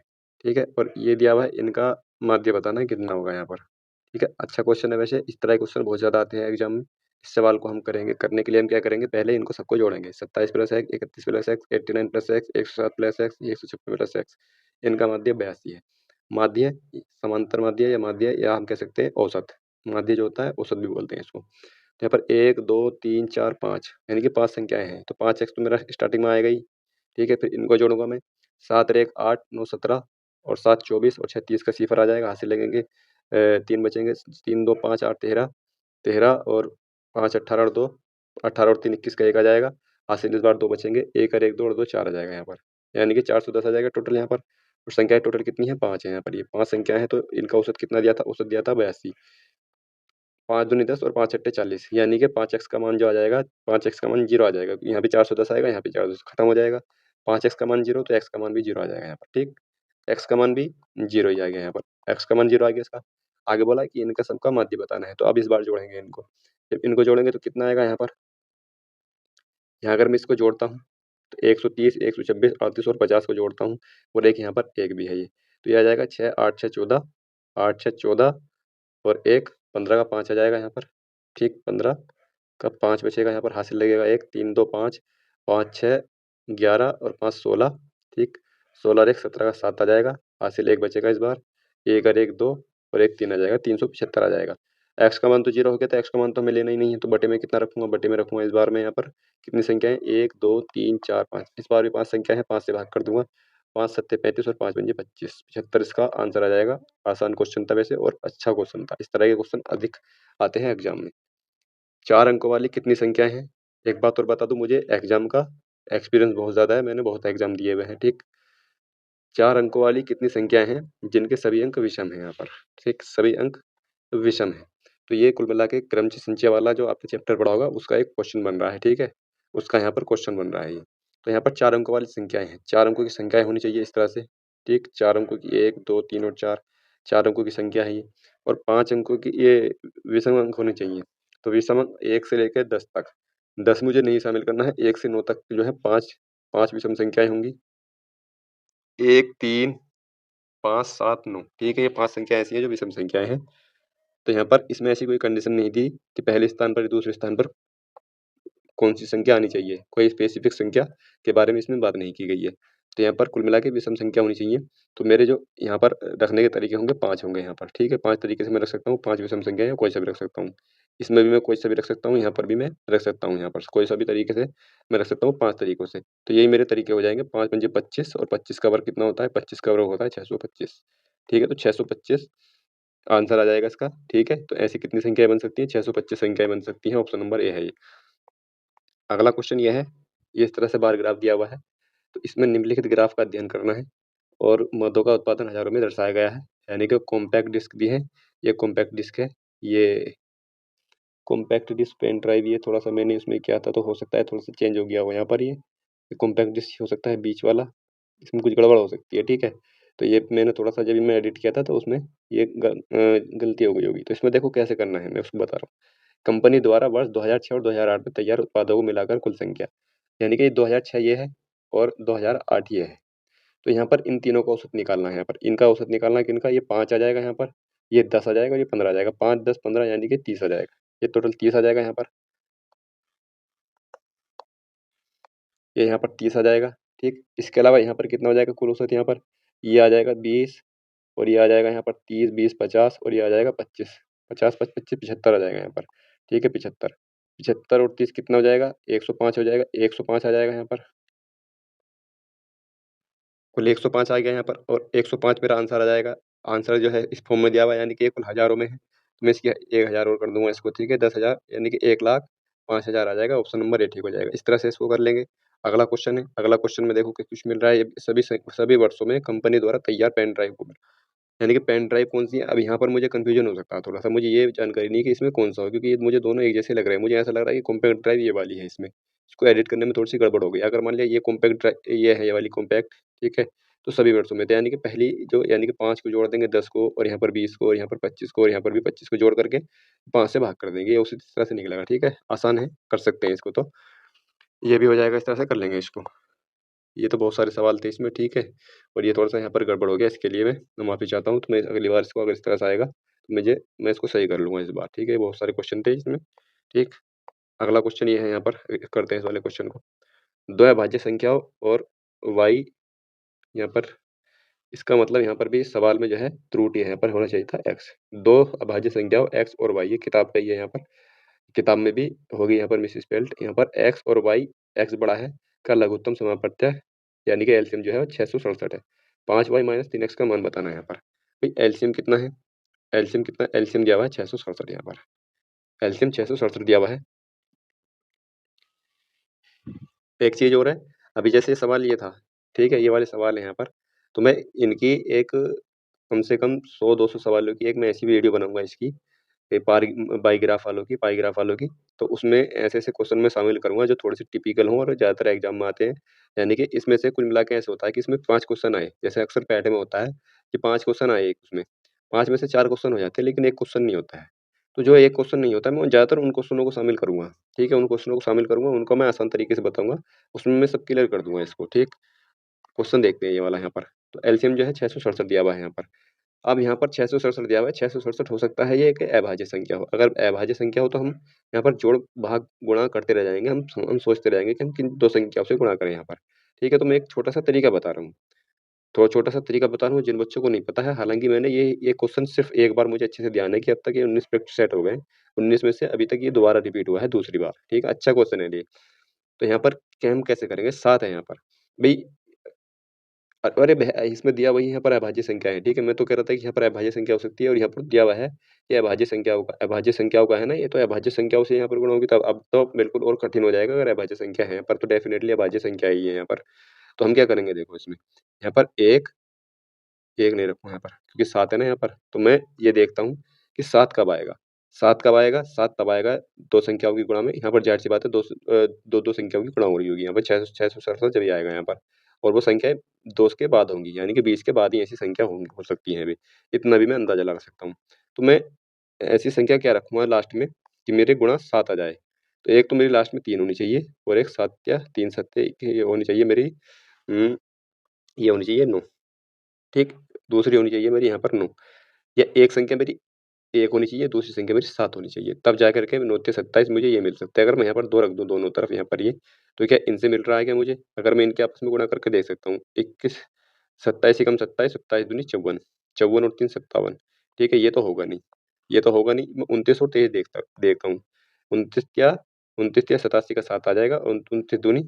ठीक है? और ये दिया हुआ है, इनका माध्य बताना है कितना होगा यहाँ पर, ठीक है? अच्छा क्वेश्चन है वैसे, इस तरह के क्वेश्चन बहुत ज़्यादा आते हैं एग्जाम में। इस सवाल को हम करेंगे, करने के लिए हम क्या करेंगे, पहले इनको सबको जोड़ेंगे। 27 plus x, 31 plus x, 89 plus x, 107 plus x, 156 plus x, इनका माध्य 82 है। माध्य समांतर माध्य या माध्य, या हम कह सकते हैं औसत। माध्य जो होता है औसत भी बोलते हैं इसको। यहाँ पर 1 2 3 4 5, यानी कि 5 संख्याएं हैं, तो 5x तो मेरा स्टार्टिंग में आएगा ही, ठीक है? फिर इनको जोड़ूंगा मैं, 7 और 1 8, 9 17 और 7 24 और 6 30 का सिफर आ जाएगा, हासिल लगेंगे। 3 बचेंगे, 3 2 5 8 13, 13 और 5 18 और 2, 18 और 3 21 का 1 आ जाएगा, हासिल इस बार 2 बचेंगे, 1 और 1 2 और 2 4 आ जाएगा यहाँ पर, यानी कि 410 आ जाएगा टोटल यहाँ पर। और संख्याएं टोटल कितनी है? 5 है यहाँ पर, ये 5 संख्याएं हैं, तो इनका औसत कितना दिया था? औसत दिया था 82। 5 दूनी 10 और 5 अट्ठे 40, यानी कि 5x का मान जो आ जाएगा, 5x का मान 0 आ जाएगा। यहाँ भी 410 आएगा, यहाँ पे 410 खत्म हो जाएगा। 5x का मान 0, तो x का मान भी 0 आ जाएगा यहाँ पर, ठीक? x का मान भी 0 ही आ गया यहाँ पर, x का मान 0 आ गया इसका। आगे बोला कि इनका सबका माध्य बताना है, तो अब इस बार जोड़ेंगे इनको। जब इनको जोड़ेंगे तो कितना आएगा यहाँ पर? यहाँ अगर मैं इसको जोड़ता हूँ तो 130, 126, 38 और 50 को जोड़ता हूँ, और एक यहाँ पर 1 भी है ये, तो ये आ जाएगा 6 8 6 14, 8 6 14 और 1 15 का 5 आ जाएगा यहाँ पर, ठीक? 15 का 5 बचेगा यहाँ पर, हासिल लगेगा 1 3 2 5, 5 6 11 और 5 16, ठीक? 16 और 1 17 का 7 आ जाएगा, हासिल 1 बचेगा इस बार, 1 और 1 2 और 1 3 आ जाएगा, 375 आ जाएगा। एक्स का मान तो 0 हो गया, तो एक्स का मान तो हमें लेना ही नहीं है, तो बटे में कितना रखूंगा? बटे में रखूंगा इस बार मैं यहाँ पर कितनी संख्याएं? 1 2 3 4 5, इस बार भी 5 संख्या है, 5 से भाग कर दूंगा, 5 सत्ते 35 और 5 पंजे 25, 75 इसका आंसर आ जाएगा। आसान क्वेश्चन था वैसे, और अच्छा क्वेश्चन था। इस तरह के क्वेश्चन अधिक आते हैं एग्जाम में। 4 अंकों वाली कितनी संख्याएं हैं? एक बात और बता दूं, मुझे एग्जाम का एक्सपीरियंस बहुत ज़्यादा है, मैंने बहुत एग्जाम दिए हुए हैं, ठीक? 4 अंकों वाली कितनी संख्याएं हैं जिनके सभी अंक विषम हैं यहाँ पर, ठीक? सभी अंक विषम है। तो ये कुल मिला के क्रमचय संचय वाला जो आपने चैप्टर पढ़ा होगा, उसका एक क्वेश्चन बन रहा है, ठीक है? उसका यहाँ पर क्वेश्चन बन रहा है ये। तो यहाँ पर 4 अंकों वाली संख्याएं हैं, 4 अंकों की संख्याएं होनी चाहिए इस तरह से, ठीक? 4 अंकों की 1 2 3 और 4, 4 अंकों की संख्या है ये, और 5 अंकों की ये विषम अंक होने चाहिए। तो विषम अंक 1 से लेकर 10 तक, 10 मुझे नहीं शामिल करना है, 1 से 9 तक जो है 5 5 विषम संख्याएं होंगी। 1 3 5 7 9, ठीक है? ये 5 संख्या ऐसी हैं जो विषम संख्याएं हैं। तो यहाँ पर इसमें ऐसी कोई कंडीशन नहीं थी कि पहले स्थान पर या दूसरे स्थान पर कौन सी संख्या आनी चाहिए, कोई स्पेसिफिक संख्या के बारे में इसमें बात नहीं की गई है। तो यहाँ पर कुल मिला के विषम संख्या होनी चाहिए। तो मेरे जो यहाँ पर रखने के तरीके होंगे 5 होंगे यहाँ पर, ठीक है? 5 तरीके से मैं रख सकता हूँ, 5 विषम संख्या या कोई सा भी रख सकता हूँ। इसमें भी मैं कोई सा भी रख सकता हूँ, यहाँ पर भी मैं रख सकता हूँ, यहाँ पर कोई सा भी तरीके से मैं रख सकता हूँ 5 तरीकों से। तो यही मेरे तरीके हो जाएँगे, 5 पंजे 25 और 25 का वर्ग कितना होता है? 25 का वर्ग होता है 625, ठीक है? तो 625 आंसर आ जाएगा इसका, ठीक है? तो ऐसी कितनी संख्याएँ बन सकती हैं? 625 संख्याएँ बन सकती हैं, ऑप्शन नंबर ए है ये। अगला क्वेश्चन ये है, ये इस तरह से बार ग्राफ दिया हुआ है, तो इसमें निम्नलिखित ग्राफ का अध्ययन करना है और मदों का उत्पादन हज़ारों में दर्शाया गया है, यानी कि कॉम्पैक्ट डिस्क दी है, ये कॉम्पैक्ट डिस्क है, ये कॉम्पैक्ट डिस्क पेन ड्राइव ये थोड़ा-सा मैंने इसमें किया था तो हो सकता है थोड़ा-सा चेंज हो गया हो यहाँ पर ये कॉम्पैक्ट डिस्क हो सकता है बीच वाला, इसमें कुछ गड़बड़ हो सकती है, ठीक है? तो ये मैंने थोड़ा-सा जब मैं एडिट किया था तो उसमें ये गलती हो गई होगी, तो इसमें देखो कैसे करना है मैं उसको बता रहा हूँ। कंपनी द्वारा वर्ष 2006 और 2008 में तैयार उत्पादों को मिलाकर कुल संख्या, यानी कि 2006 ये है और 2008 ये है। तो यहाँ पर इन तीनों का औसत निकालना है यहाँ पर। इनका औसत निकालना है किनका? ये 5 आ जाएगा यहाँ पर, ये 10 आ जाएगा और ये 15 आ जाएगा। 5, 10, 15 यानी कि 30 आ जाएगा। ये टोटल 30 आ जाएगा यहाँ पर। ये यहाँ पर 30 आ जाएगा, ठीक? इसके अलावा यहाँ पर कितना हो जाएगा कुल औसत यहाँ पर? ये आ जाएगा 20 और ये आ जाएगा यहाँ पर 30, 20, 50 और ये आ जाएगा 25। 50, 5, 25, 75 आ जाएगा यहाँ पर, ठीक है? 75। 75 और 30 कितना हो जाएगा? 105 हो जाएगा, 105 आ जाएगा यहाँ पर। कुल 105 आ गया यहाँ पर और 105 मेरा आंसर आ जाएगा। आंसर जो है इस फॉर्म में दिया हुआ है यानी कि ये कुल हज़ारों में है। तो मैं इसकी 1000 और कर दूँगा इसको, ठीक है? 10,000 यानी कि 1,05,000 आ जाएगा, ऑप्शन नंबर ए ठीक हो जाएगा। इस तरह से इसको कर लेंगे। अगला क्वेश्चन है, अगला क्वेश्चन में देखो कि कुछ मिल रहा है, ये सभी वर्षों में कंपनी द्वारा तैयार पेन ड्राइव को यानी कि पेन ड्राइव कौन-सी है? अब यहाँ पर मुझे कन्फ्यूज़न हो सकता है थोड़ा-सा, मुझे ये जानकारी नहीं है कि इसमें कौन-सा हो क्योंकि ये मुझे दोनों एक जैसे लग रहे हैं। मुझे ऐसा लग रहा है कि कॉम्पैक्ट ड्राइव ये वाली है इसमें। इसको एडिट करने में थोड़ी-सी गड़बड़ हो गई। अगर मान लिया ये कॉम्पैक्ट ये है ये वाली कॉम्पैक्ट, ठीक है? तो सभी वर्षों में तो यानी कि पहली जो यानी कि 5 को जोड़ देंगे 10 को और यहाँ पर 20 को और यहाँ पर 25 को और यहाँ पर भी 25 को जोड़ करके 5 से भाग कर देंगे। ये उसी तरह से निकलेगा, ठीक है? आसान है, कर सकते हैं इसको तो। ये भी हो जाएगा, इस तरह से कर लेंगे इसको। ये तो बहुत सारे सवाल थे इसमें, ठीक है? और ये थोड़ा-सा यहाँ पर गड़बड़ हो गया, इसके लिए मैं माफ़ी चाहता हूँ। तो मैं अगली बार इसको अगर इस तरह से आएगा, तो मैं इसको सही कर लूँगा इस बार, ठीक है? बहुत सारे क्वेश्चन थे इसमें, ठीक? अगला क्वेश्चन ये है यहाँ पर करते हैं इस वाले क्वेश्चन को। 2 अभाज्य संख्याओं और y यहाँ पर इसका मतलब यहाँ पर भी सवाल में जो है त्रुटि है, यहाँ पर होना चाहिए था x। 2 अभाज्य संख्याओं x और y ये किताब का ही है यहाँ पर। किताब में भी होगी यहाँ पर मिसस्पेल्ड यहाँ पर x और y x बड़ा है का लघुत्तम समापत्य यानी कि एलसीएम जो है वो 667 है। 5y माइनस 3x का मान बताना है यहाँ पर। भाई एलसीएम कितना है? एलसीएम कितना एलसीएम दिया हुआ है 667 यहाँ पर। एलसीएम 667 दिया हुआ है। एक चीज़ और है, अभी जैसे सवाल ये था, ठीक है? ये वाले सवाल हैं यहाँ पर, तो मैं इनकी एक कम से कम 100-200 सवालों की एक मैं ऐसी वीडियो बनाऊँगा इसकी ये बाईग्राफ वालों की पाईग्राफ वालों की, तो उसमें ऐसे-ऐसे क्वेश्चन मैं शामिल करूँगा जो थोड़े-से टिपिकल हों और ज़्यादातर एग्ज़ाम में आते हैं। यानी कि इसमें से कुल मिला के ऐसा होता है कि इसमें 5 क्वेश्चन आए, जैसे अक्सर पैट में होता है कि 5 क्वेश्चन आए एक उसमें, 5 में से 4 क्वेश्चन हो जाते हैं लेकिन 1 क्वेश्चन नहीं होता है। तो जो 1 क्वेश्चन नहीं होता है, मैं ज़्यादातर उन क्वेश्चनों को शामिल करूँगा, ठीक है? उन क्वेश्चनों को शामिल करूँगा, उनको मैं आसान तरीके से बताऊँगा, उसमें मैं सब क्लियर कर दूँगा इसको, ठीक? क्वेश्चन देखते हैं ये वाला यहाँ पर, तो एलसीएम जो है 667 दिया हुआ है यहाँ पर। अब यहाँ पर 667 दिया हुआ है, 667 हो सकता है ये एक अभाज्य संख्या हो। अगर अभाज्य संख्या हो तो हम यहाँ पर जोड़, भाग, गुणा करते रह जाएँगे। हम सोचते रहेंगे कि हम किन 2 संख्याओं से गुणा करें यहाँ पर। ठीक है? तो मैं एक छोटा-सा तरीका बता रहा हूँ। तो छोटा-सा तरीका बता रहा हूँ जिन बच्चों को नहीं पता है, हालाँकि मैंने ये क्वेश्चन सिर्फ़ एक बार मुझे अच्छे से ध्यान है कि अब तक ये 19 प्रैक्टिस सेट हो गए। 19 में से अभी तक ये दोबारा रिपीट हुआ है दूसरी बार। ठीक है? अच्छा क्वेश्चन है ये। तो यहाँ पर हम कैसे करेंगे? 7 है यहाँ पर। भई अरे इसमें दिया वही यहाँ पर अभाज्य संख्या है, ठीक है? मैं तो कह रहा था कि यहाँ पर अभाज्य संख्या हो सकती है और यहाँ पर दिया हुआ है कि अभाज्य संख्याओं का है ना ये, तो अभाज्य संख्याओं से यहाँ पर गुणा होगी तब अब तो बिल्कुल और कठिन हो जाएगा अगर अभाज्य संख्या है यहाँ पर, तो डेफ़िनेटली अभाज्य संख्या ही है यहाँ पर। तो हम क्या करेंगे देखो इसमें, यहाँ पर 1 नहीं रखूँगा यहाँ पर क्योंकि 7 है ना यहाँ पर, तो मैं ये देखता हूँ कि 7 कब आएगा? 7 कब आएगा? 7 तब आएगा 2 संख्याओं की गुणा में, यहाँ पर ज़ाहिर-सी बात है 2 संख्याओं की गुणा हो रही होगी यहाँ पर 667 जब ये आएगा यहाँ पर और वो संख्याएँ 2 के बाद होंगी, यानी कि 20 के बाद ही ऐसी संख्या होंगी हो सकती हैं अभी, इतना भी मैं अंदाज़ा लगा सकता हूँ। तो मैं ऐसी संख्या क्या रखूँगा लास्ट में कि मेरे गुणा 7 आ जाए। तो एक तो मेरी लास्ट में 3 होनी चाहिए और एक 7 या 3 सत्ते ये होनी चाहिए मेरी ये होनी चाहिए 9, ठीक? दूसरी होनी चाहिए मेरी यहाँ पर 9 या एक संख्या मेरी 1 होनी चाहिए, दूसरी संख्या मेरी 7 होनी चाहिए, तब जा कर के 9 तिया 27 मुझे ये मिल सकता है। अगर मैं यहाँ पर 2 रख दूँ दोनों तरफ यहाँ पर ये, तो क्या इनसे मिल रहा है क्या मुझे? अगर मैं इनके आपस में गुणा करके देख सकता हूँ। 21 27 एकम 27, 27 दूनी 54, 54 और 3 57, ठीक है? ये तो होगा नहीं, ये तो होगा नहीं। मैं 29 और 23 देखता देखता हूँ। 29 तिया 87 का 7 आ जाएगा और 29 दूनी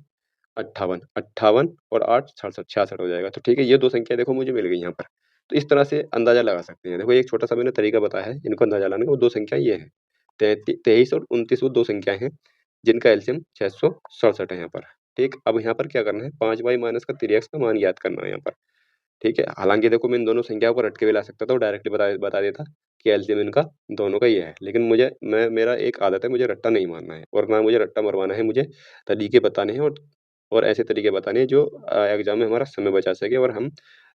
58, 58 और 8 66, 66 हो जाएगा। तो ठीक है, ये 2 संख्या देखो मुझे मिल गई यहाँ पर। तो इस तरह से अंदाज़ा लगा सकते हैं। देखो एक छोटा-सा मैंने तरीका बताया है इनको अंदाज़ा लगाने का, वो 2 संख्या ये हैं। 23 और 29 वो 2 संख्याएँ हैं, जिनका एलसीएम 667 है यहाँ पर। ठीक, अब यहाँ पर क्या करना है, 5y माइनस का 3x का मान ज्ञात करना है यहाँ पर। ठीक है, हालाँकि देखो मैं इन दोनों संख्याओं को रट के भी ला सकता था और डायरेक्टली बता देता कि एलसीएम इनका दोनों का ये है। लेकिन मेरा एक आदत है, मुझे रट्टा नहीं मारना है और ना मुझे रट्टा मरवाना है, मुझे तरीके बताने हैं और ऐसे तरीके बताने हैं जो एग्ज़ाम में हमारा समय बचा सके और हम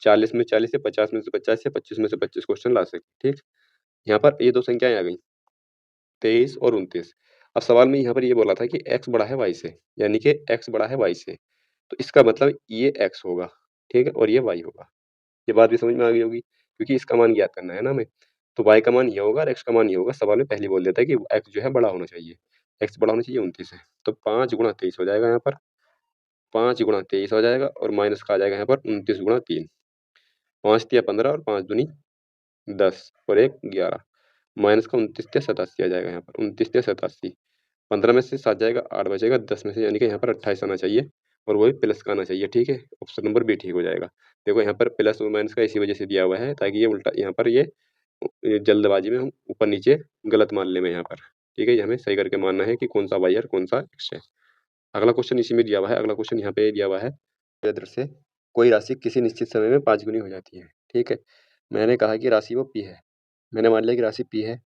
40 में 40 या 50 में से 50 या 25 में से 25 क्वेश्चन ला सकें। ठीक? यहाँ पर ये 2 संख्याएँ आ गईं, 23 और 29। अब सवाल में यहाँ पर ये बोला था कि x बड़ा है y से, यानी कि x बड़ा है y से। तो इसका मतलब ये x होगा, ठीक है? और ये y होगा। ये बात भी समझ में आ गई होगी, क्योंकि इसका मान ज्ञात करना है ना हमें। तो y का मान ये होगा और x का मान ये होगा। सवाल में पहले ही बोल देता है कि x जो है बड़ा होना चाहिए। x बड़ा होना चाहिए 29 से। तो 5 गुणा 23 हो जाएगा यहाँ पर। 5 गुणा 23 हो जाएगा और माइनस का आ जाएगा यहाँ पर 29 गुणा 3। 5 तिया 15 और 5 दूनी 10 और 1 11। माइनस का 29 तिया 87 आ जाएगा यहाँ पर। 29 तिया 87। 15 में से 7 जाएगा, 8 बचेगा, 10 में से यानी कि यहाँ पर 28 आना चाहिए और वो भी प्लस का आना चाहिए, ठीक है? ऑप्शन नंबर बी ठीक हो जाएगा। देखो यहाँ पर प्लस और माइनस का इसी वजह से दिया हुआ है ताकि ये उल्टा यहाँ पर ये जल्दबाजी में हम ऊपर-नीचे गलत मान लें यहाँ पर, ठीक है? ये हमें सही करके मानना है कि कौन-सा वाई है और कौन-सा एक्स है। अगला क्वेश्चन इसी में दिया हुआ है, अगला क्वेश्चन यहाँ पे दिया हुआ है। इधर से कोई राशि किसी निश्चित समय में 5 गुनी हो जाती है, ठीक है? मैंने कहा कि राशि वो पी है। मैंने मान लिया कि राशि पी है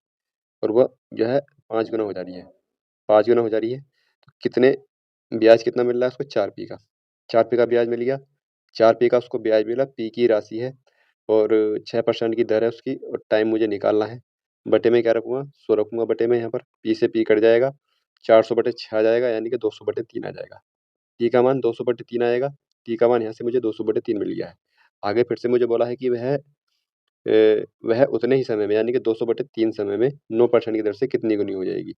और वह जो है 5 गुना हो जा रही है। 5 गुना हो जा रही है, तो कितने ब्याज कितना मिल रहा है उसको 4 पी का। 4 पी का ब्याज मिल गया। 4 पी का उसको ब्याज मिला, पी की राशि है और 6% की दर है उसकी और टाइम मुझे निकालना है। बटे में क्या रखूँगा? 100 रखूँगा बटे में यहाँ पर। पी से पी कट जाएगा, 400 बटे 6 आ जाएगा यानी कि 200 बटे 3 आ जाएगा। टी का मान 200 बटे 3 आएगा। टी का मान यहाँ से मुझे 200 बटे 3 मिल गया है। आगे फिर से मुझे बोला है कि वह उतने ही समय में यानी कि 200 बटे 3 समय में 9% की दर से कितनी गुनी हो जाएगी।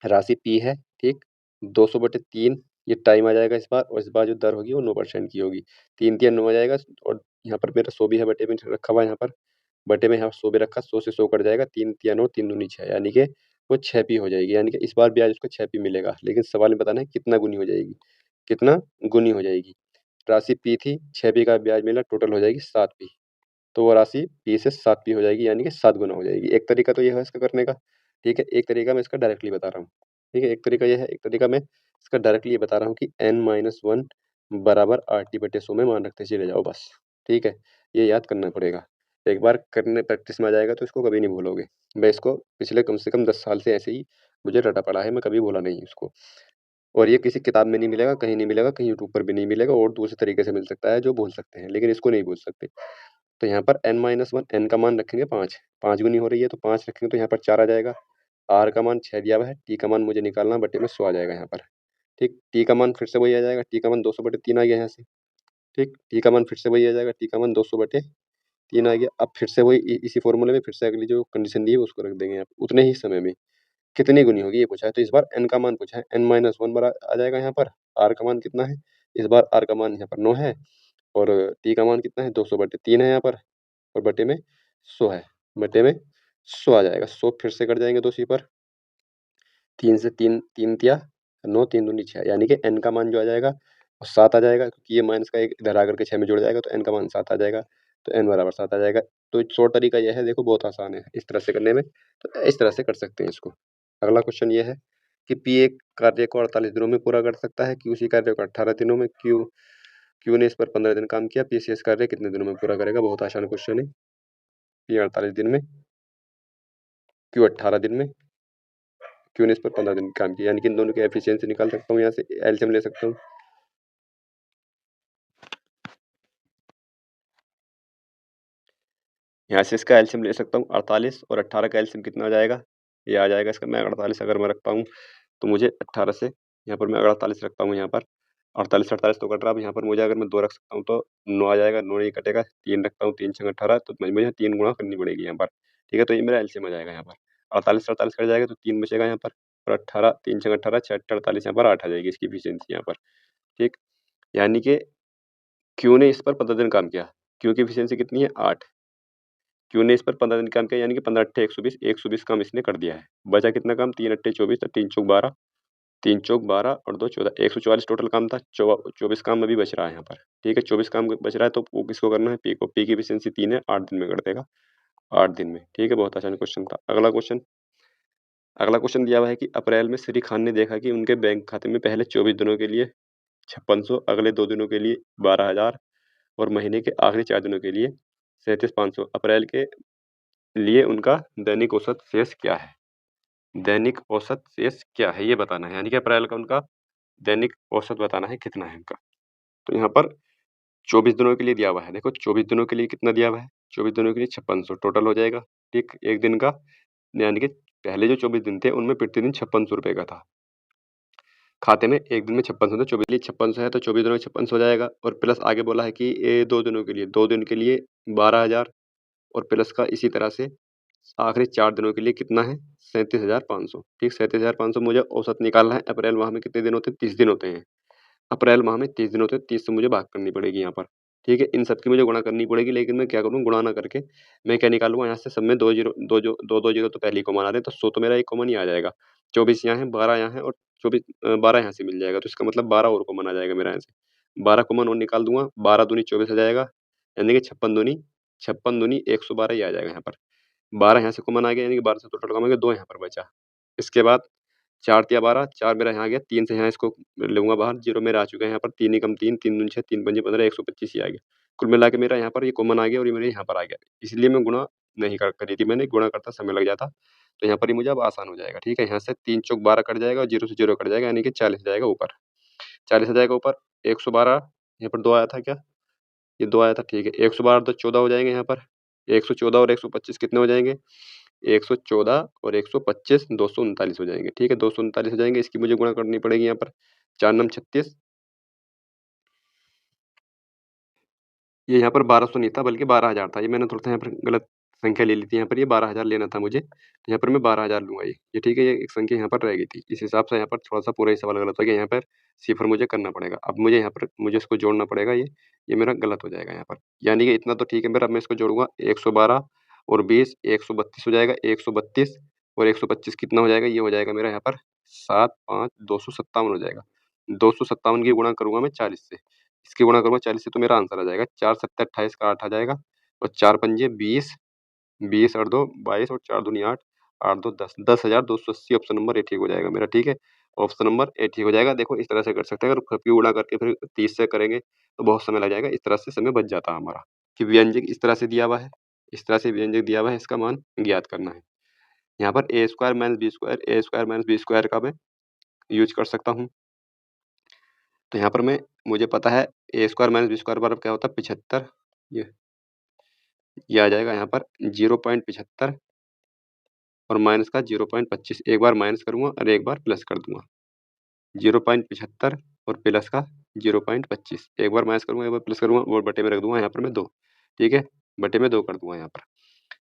राशि पी है, ठीक? 200 बटे 3 ये टाइम आ जाएगा इस बार और इस बार जो दर होगी वो 9% की होगी। 3 तिया 9 आ जाएगा और यहाँ पर मेरा 100 भी है बटे में रखा हुआ है यहाँ पर। बटे में यहाँ 100 भी रखा, 100 से 100 कट जाएगा, 3 तिया 9, 3 दूनी 6 यानी कि वो 6 पी हो जाएगी। यानी कि इस बार ब्याज उसको 6 पी मिलेगा। लेकिन सवाल में बताना है कितना गुनी हो जाएगी, कितना गुनी हो जाएगी। राशि पी थी, 6 पी का ब्याज मिला, टोटल हो जाएगी 7 पी। तो वो राशि पी से 7 पी हो जाएगी यानी कि 7 गुना हो जाएगी। एक तरीका तो ये है इसका करने का, ठीक है? एक तरीका मैं इसका डायरेक्टली बता रहा हूँ, ठीक है? एक तरीका ये है, एक तरीका मैं इसका डायरेक्टली ये बता रहा हूँ कि n-1 बराबर RT बटे 100 में मान रखते चले जाओ बस, ठीक है? ये याद करना पड़ेगा। एक बार करने प्रैक्टिस में आ जाएगा तो इसको कभी नहीं भूलोगे। मैं इसको पिछले कम से कम 10 साल से ऐसे ही मुझे रटा पड़ा है, मैं कभी भूला नहीं इसको। और ये किसी किताब में नहीं मिलेगा, कहीं नहीं मिलेगा, कहीं यूट्यूब पर भी नहीं मिलेगा और दूसरे तरीके से मिल सकता है जो भूल सकते हैं, लेकिन इसको नहीं भूल सकते। तो यहाँ पर n-1 n का मान रखेंगे 5, 5 गुनी हो रही है तो 5 रखेंगे तो यहाँ पर 4 आ जाएगा। r का मान 6 दिया हुआ है, t का मान मुझे निकालना है, बटे में 100 आ जाएगा यहाँ पर। ठीक, t का मान फिर से वही आ जाएगा, t का मान 200 बटे 3 आ गया यहाँ से। ठीक, t का मान फिर से वही आ जाएगा, t का मान 200 बटे 3 आ गया। अब फिर से वही इसी फॉर्मूले में फिर से अगली जो कंडीशन दी है उसको रख देंगे यहाँ पे। उतने ही समय में कितनी गुनी होगी ये पूछा है, तो इस बार n का मान पूछा है, n-1 बड़ा आ जाएगा यहाँ पर। r का मान कितना है? इस बार r का मान यहाँ पर 9 है और t का मान कितना है? 200 बटे 3 है यहाँ पर और बटे में 100 है, बटे में 100 आ जाएगा। 100 फिर से कट जाएंगे तो उसी पर 3 से 3 3 तिया 9, 3 दूनी 6 यानी कि n का मान जो आ जाएगा वो 7 आ जाएगा, क्योंकि ये माइनस का एक इधर आकर के 6 में जुड़ जाएगा तो n का मान 7 आ जाएगा। तो n बराबर 7 आ जाएगा। तो शॉर्ट तरीका यह है, देखो बहुत आसान है इस तरह से करने में, तो इस तरह से कर सकते हैं इसको। अगला क्वेश्चन ये है कि P एक कार्य को 48 दिनों में पूरा कर सकता है, Q उसी कार्य को 18 दिनों में, Q ने इस पर 15 दिन काम किया, P शेष कार्य कितने दिनों में पूरा करेगा? बहुत आसान क्वेश्चन है। P 48 दिन में, Q 18 दिन में, Q ने इस पर 15 दिन काम किया, यानी कि इन दोनों की एफिशिएंसी निकाल सकता हूँ, यहाँ से एलसीएम ले सकता हूँ। यहाँ से इसका एलसीएम ले सकता हूँ, 48 और 18 का एलसीएम कितना आ जाएगा? ये आ जाएगा इसका, मैं 48 अगर मैं रखता हूँ तो मुझे 18 से यहाँ पर मैं अगर 48 रखता हूँ यहाँ पर 48 48 तो कट रहा है। अब यहाँ पर मुझे अगर मैं 2 रख सकता हूँ तो 9 आ जाएगा, 9 नहीं कटेगा। 3 रखता हूँ, 3 छंग 18 तो मुझे 3 गुणा करनी पड़ेगी यहाँ पर। ठीक है, तो ये मेरा एलसीएम आ जाएगा यहाँ पर। 48 48 कट जाएगा तो 3 बचेगा यहाँ पर, और 18 3 छंग 18 6 8 48 यहाँ पर 8 आ जाएगी इसकी एफिशिएंसी यहाँ पर। ठीक, यानी कि क्यू ने इस पर 15 दिन काम किया, क्यू की एफिशिएंसी कितनी है 8। क्यू ने इस पर 15 दिन काम किया, यानी कि 15 अट्ठे 120 काम इसने कर दिया है। बचा कितना काम, 3 अट्ठे 24, 3 चौक 12, 3 चौक 12 और 2 14, 144 टोटल काम था। 24 काम अभी बच रहा है यहाँ पर। ठीक है, 24 काम बच रहा है, तो वो किसको करना है, पी को। पी की एफिशिएंसी 3 है, 8 दिन में कर देगा, 8 दिन में। ठीक है, बहुत आसान क्वेश्चन था। अगला क्वेश्चन दिया हुआ है कि अप्रैल में श्री खान ने देखा कि उनके बैंक खाते में पहले 24 दिनों के लिए 5600, अगले 2 दिनों के लिए 12,000 और महीने के आखिरी 4 दिनों के लिए 37,500। अप्रैल के लिए उनका दैनिक औसत शेष क्या है? दैनिक औसत शेष क्या है ये बताना है, यानी कि अप्रैल का उनका दैनिक औसत बताना है कितना है उनका। तो यहाँ पर 24 दिनों के लिए दिया हुआ है। देखो 24 दिनों के लिए कितना दिया हुआ है, 24 दिनों के लिए 5600 टोटल हो जाएगा। ठीक, एक दिन का, यानी कि पहले जो 24 दिन थे उनमें प्रति दिन 5600 का था खाते में। एक दिन में 5600 था, 24 लिए 5600 है, तो 24 दिनों में 5600 हो जाएगा। और प्लस आगे बोला है कि ये 2 दिनों के लिए, 2 दिन के लिए 12,000 और प्लस का इसी तरह से आखिरी 4 दिनों के लिए कितना है, 37,500। ठीक, 37,500 मुझे औसत निकालना है। अप्रैल माह में कितने दिन होते हैं, 30 दिन होते हैं। अप्रैल माह में 30 दिन होते हैं, 30 से मुझे भाग करनी पड़ेगी यहाँ पर। ठीक है, इन सब की मुझे गुणा करनी पड़ेगी, लेकिन मैं क्या करूँ, गुणा ना करके मैं क्या निकालूंगा यहाँ से, सब में 2 जीरो, 2 जीरो तो पहले ही कॉमन आ रहे हैं, तो 100 तो मेरा एक कॉमन ही आ जाएगा। 24 यहाँ है, 12 यहाँ है, और 12 यहाँ से मिल जाएगा, तो इसका मतलब 12 और कॉमन आ जाएगा मेरा यहाँ से। 12 कॉमन और निकाल दूंगा, 12 दूनी 24 आ जाएगा, यानी कि 56 दूनी 112 ही आ जाएगा यहाँ पर। 12 यहाँ से कॉमन आ गया, यानी कि 12 से टोटल कॉमन आ गया, 2 यहाँ पर बचा। इसके बाद 4 तिया 12, 4 मेरा यहाँ आ गया, 3 से यहाँ इसको लूंगा बाहर, 0 मेरा आ चुका है यहाँ पर। 3 एकम 3, 3 दूनी 6, 3 पंजे 15, 125 ही आ गया। कुल मिला के मेरा यहाँ पर ये कॉमन आ गया और ये मेरे यहाँ पर आ गया। इसलिए मैं गुणा नहीं करी थी मैंने, गुणा करता समय लग जाता। तो यहाँ पर ही मुझे अब आसान हो जाएगा। ठीक है, यहाँ से 3 चौक 12 कट जाएगा और 0 से 0 कट जाएगा, यानी कि 40 आ जाएगा ऊपर। 40 आ जाएगा ऊपर, 112 यहाँ पर 2 आया था क्या, ये 2 आया था। ठीक है, 112 तो 14 हो जाएंगे यहाँ पर। 114 और 125 कितने हो जाएंगे, 114 और 125 239 हो जाएंगे। ठीक है, 239 हो जाएंगे, इसकी मुझे गुणा करनी पड़ेगी यहाँ पर। 4 नम 36, ये यहाँ पर 1200 नहीं था बल्कि 12,000 था। ये मैंने थोड़ा सा यहाँ पर गलत संख्या ले ली थी, यहाँ पर ये 12,000 लेना था मुझे, तो यहाँ पर मैं 12,000 लूंगा। ये ठीक है, ये एक संख्या यहाँ पर रह गई थी, इस हिसाब से यहाँ पर थोड़ा सा पूरा ही सवाल गलत हो गया। यहाँ पर सिफर मुझे करना पड़ेगा। अब मुझे यहाँ पर मुझे इसको जोड़ना पड़ेगा, ये मेरा गलत हो जाएगा यहाँ पर। यानी कि इतना तो ठीक है मेरा, अब मैं इसको जोड़ूंगा, 112 और 20 132 हो जाएगा, 132 और 125 कितना हो जाएगा, ये हो जाएगा मेरा यहाँ पर 7 5 257 हो जाएगा। 257 की गुणा करूंगा मैं 40 से, इसकी गुणा करूंगा 40 से, तो मेरा आंसर आ जाएगा 4 7 28 का 8 आ जाएगा, और 4 पंजे 20, 20 और 2 22 और 4 दूनी 8, 8 2 10, 10,280 ऑप्शन नंबर ए ठीक हो जाएगा मेरा। ठीक है, ऑप्शन नंबर ए ठीक हो जाएगा। देखो इस तरह से कर सकते हैं, अगर फिर गुणा करके फिर 30 से करेंगे तो बहुत समय लग जाएगा, इस तरह से समय बच जाता है हमारा। कि व्यंजक इस तरह से दिया हुआ है, इस तरह से व्यंजक दिया हुआ है, इसका मान ज्ञात करना है। यहाँ पर ए स्क्वायर माइनस बी स्क्वायर, ए स्क्वायर माइनस बी स्क्वायर का मैं यूज कर सकता हूँ। तो यहाँ पर मैं, मुझे पता है ए स्क्वायर माइनस बी स्क्वायर बराबर क्या होता है, 75। ये आ जाएगा यहाँ पर 0.75 और माइनस का 0.25, एक बार माइनस करूंगा और एक बार प्लस कर दूंगा। 0.75 और प्लस का 0.25, एक बार माइनस करूंगा एक बार प्लस करूंगा, और बटे में रख दूंगा यहाँ पर मैं 2। ठीक है, बटे में 2 कर दूंगा यहाँ पर।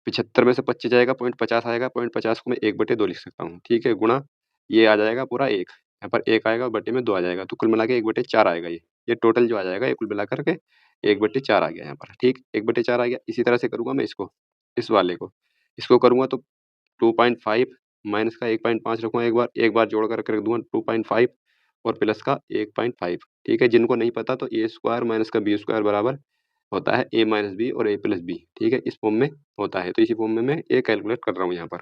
75 में से 25 जाएगा, 0.50 आएगा, 0.50 को मैं 1/2 लिख सकता हूँ। ठीक है, गुणा ये आ जाएगा पूरा 1, यहाँ पर 1 आएगा और बटे में 2 आ जाएगा, तो कुल मिला के 1/4 आएगा। ये टोटल जो आ जाएगा ये कुल मिला करके 1/4 आ गया यहाँ पर। ठीक, 1/4 आ गया। इसी तरह से करूंगा मैं इसको, इस वाले को, इसको करूंगा तो 2.5 माइनस का 1.5 रखूंगा, एक बार जोड़ कर रख दूंगा 2.5 और प्लस का 1.5। ठीक है, जिनको नहीं पता तो ए स्क्वायर माइनस का बी स्क्वायर बराबर होता है ए माइनस बी और ए प्लस बी। ठीक है, इस फॉर्म में होता है, तो इसी फॉर्म में मैं ए कैलकुलेट कर रहा हूँ यहाँ पर।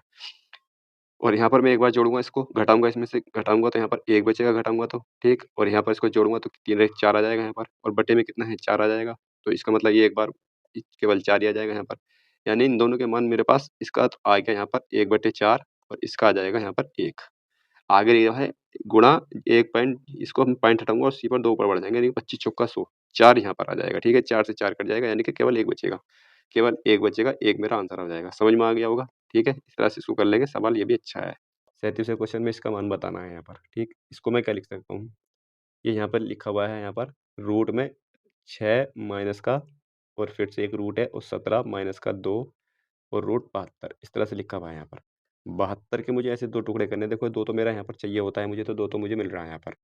और यहाँ पर मैं एक बार जोड़ूंगा, इसको घटाऊंगा, इसमें से घटाऊंगा तो यहाँ पर 1 बचेगा, घटाऊंगा तो। ठीक, और यहाँ पर इसको जोड़ूंगा तो 3 एक 4 आ जाएगा यहाँ पर, और बटे में कितना है 4 आ जाएगा, तो इसका मतलब ये एक बार केवल 4 ही आ जाएगा यहाँ पर। यानी इन दोनों के मान मेरे पास, इसका तो आ गया यहाँ पर 1/4 और इसका आ जाएगा यहाँ पर 1। आगे ये है गुणा 1 पॉइंट, इसको हम पॉइंट हटाऊंगा और सी पर 2 ऊपर बढ़ जाएंगे, यानी 25 चौका 100, 4 यहाँ पर आ जाएगा। ठीक है, 4 से 4 कट जाएगा, यानी कि केवल 1 बचेगा, केवल 1 बचेगा, 1 मेरा आंसर आ जाएगा। समझ में आ गया होगा। ठीक है, इस तरह से इसको कर लेंगे, सवाल ये भी अच्छा है। 37वें क्वेश्चन में इसका मान बताना है यहाँ पर। ठीक, इसको मैं क्या लिख सकता हूँ, ये यहाँ पर लिखा हुआ है, यहाँ पर रूट में 6 माइनस का और फिर से एक रूट है और 17 माइनस का 2 और रूट 72 इस तरह से लिखा हुआ है यहाँ पर। 72 के मुझे ऐसे 2 टुकड़े करने हैं, देखो 2 तो मेरा यहाँ पर चाहिए होता है मुझे, तो 2 तो मुझे मिल रहा है यहाँ पर।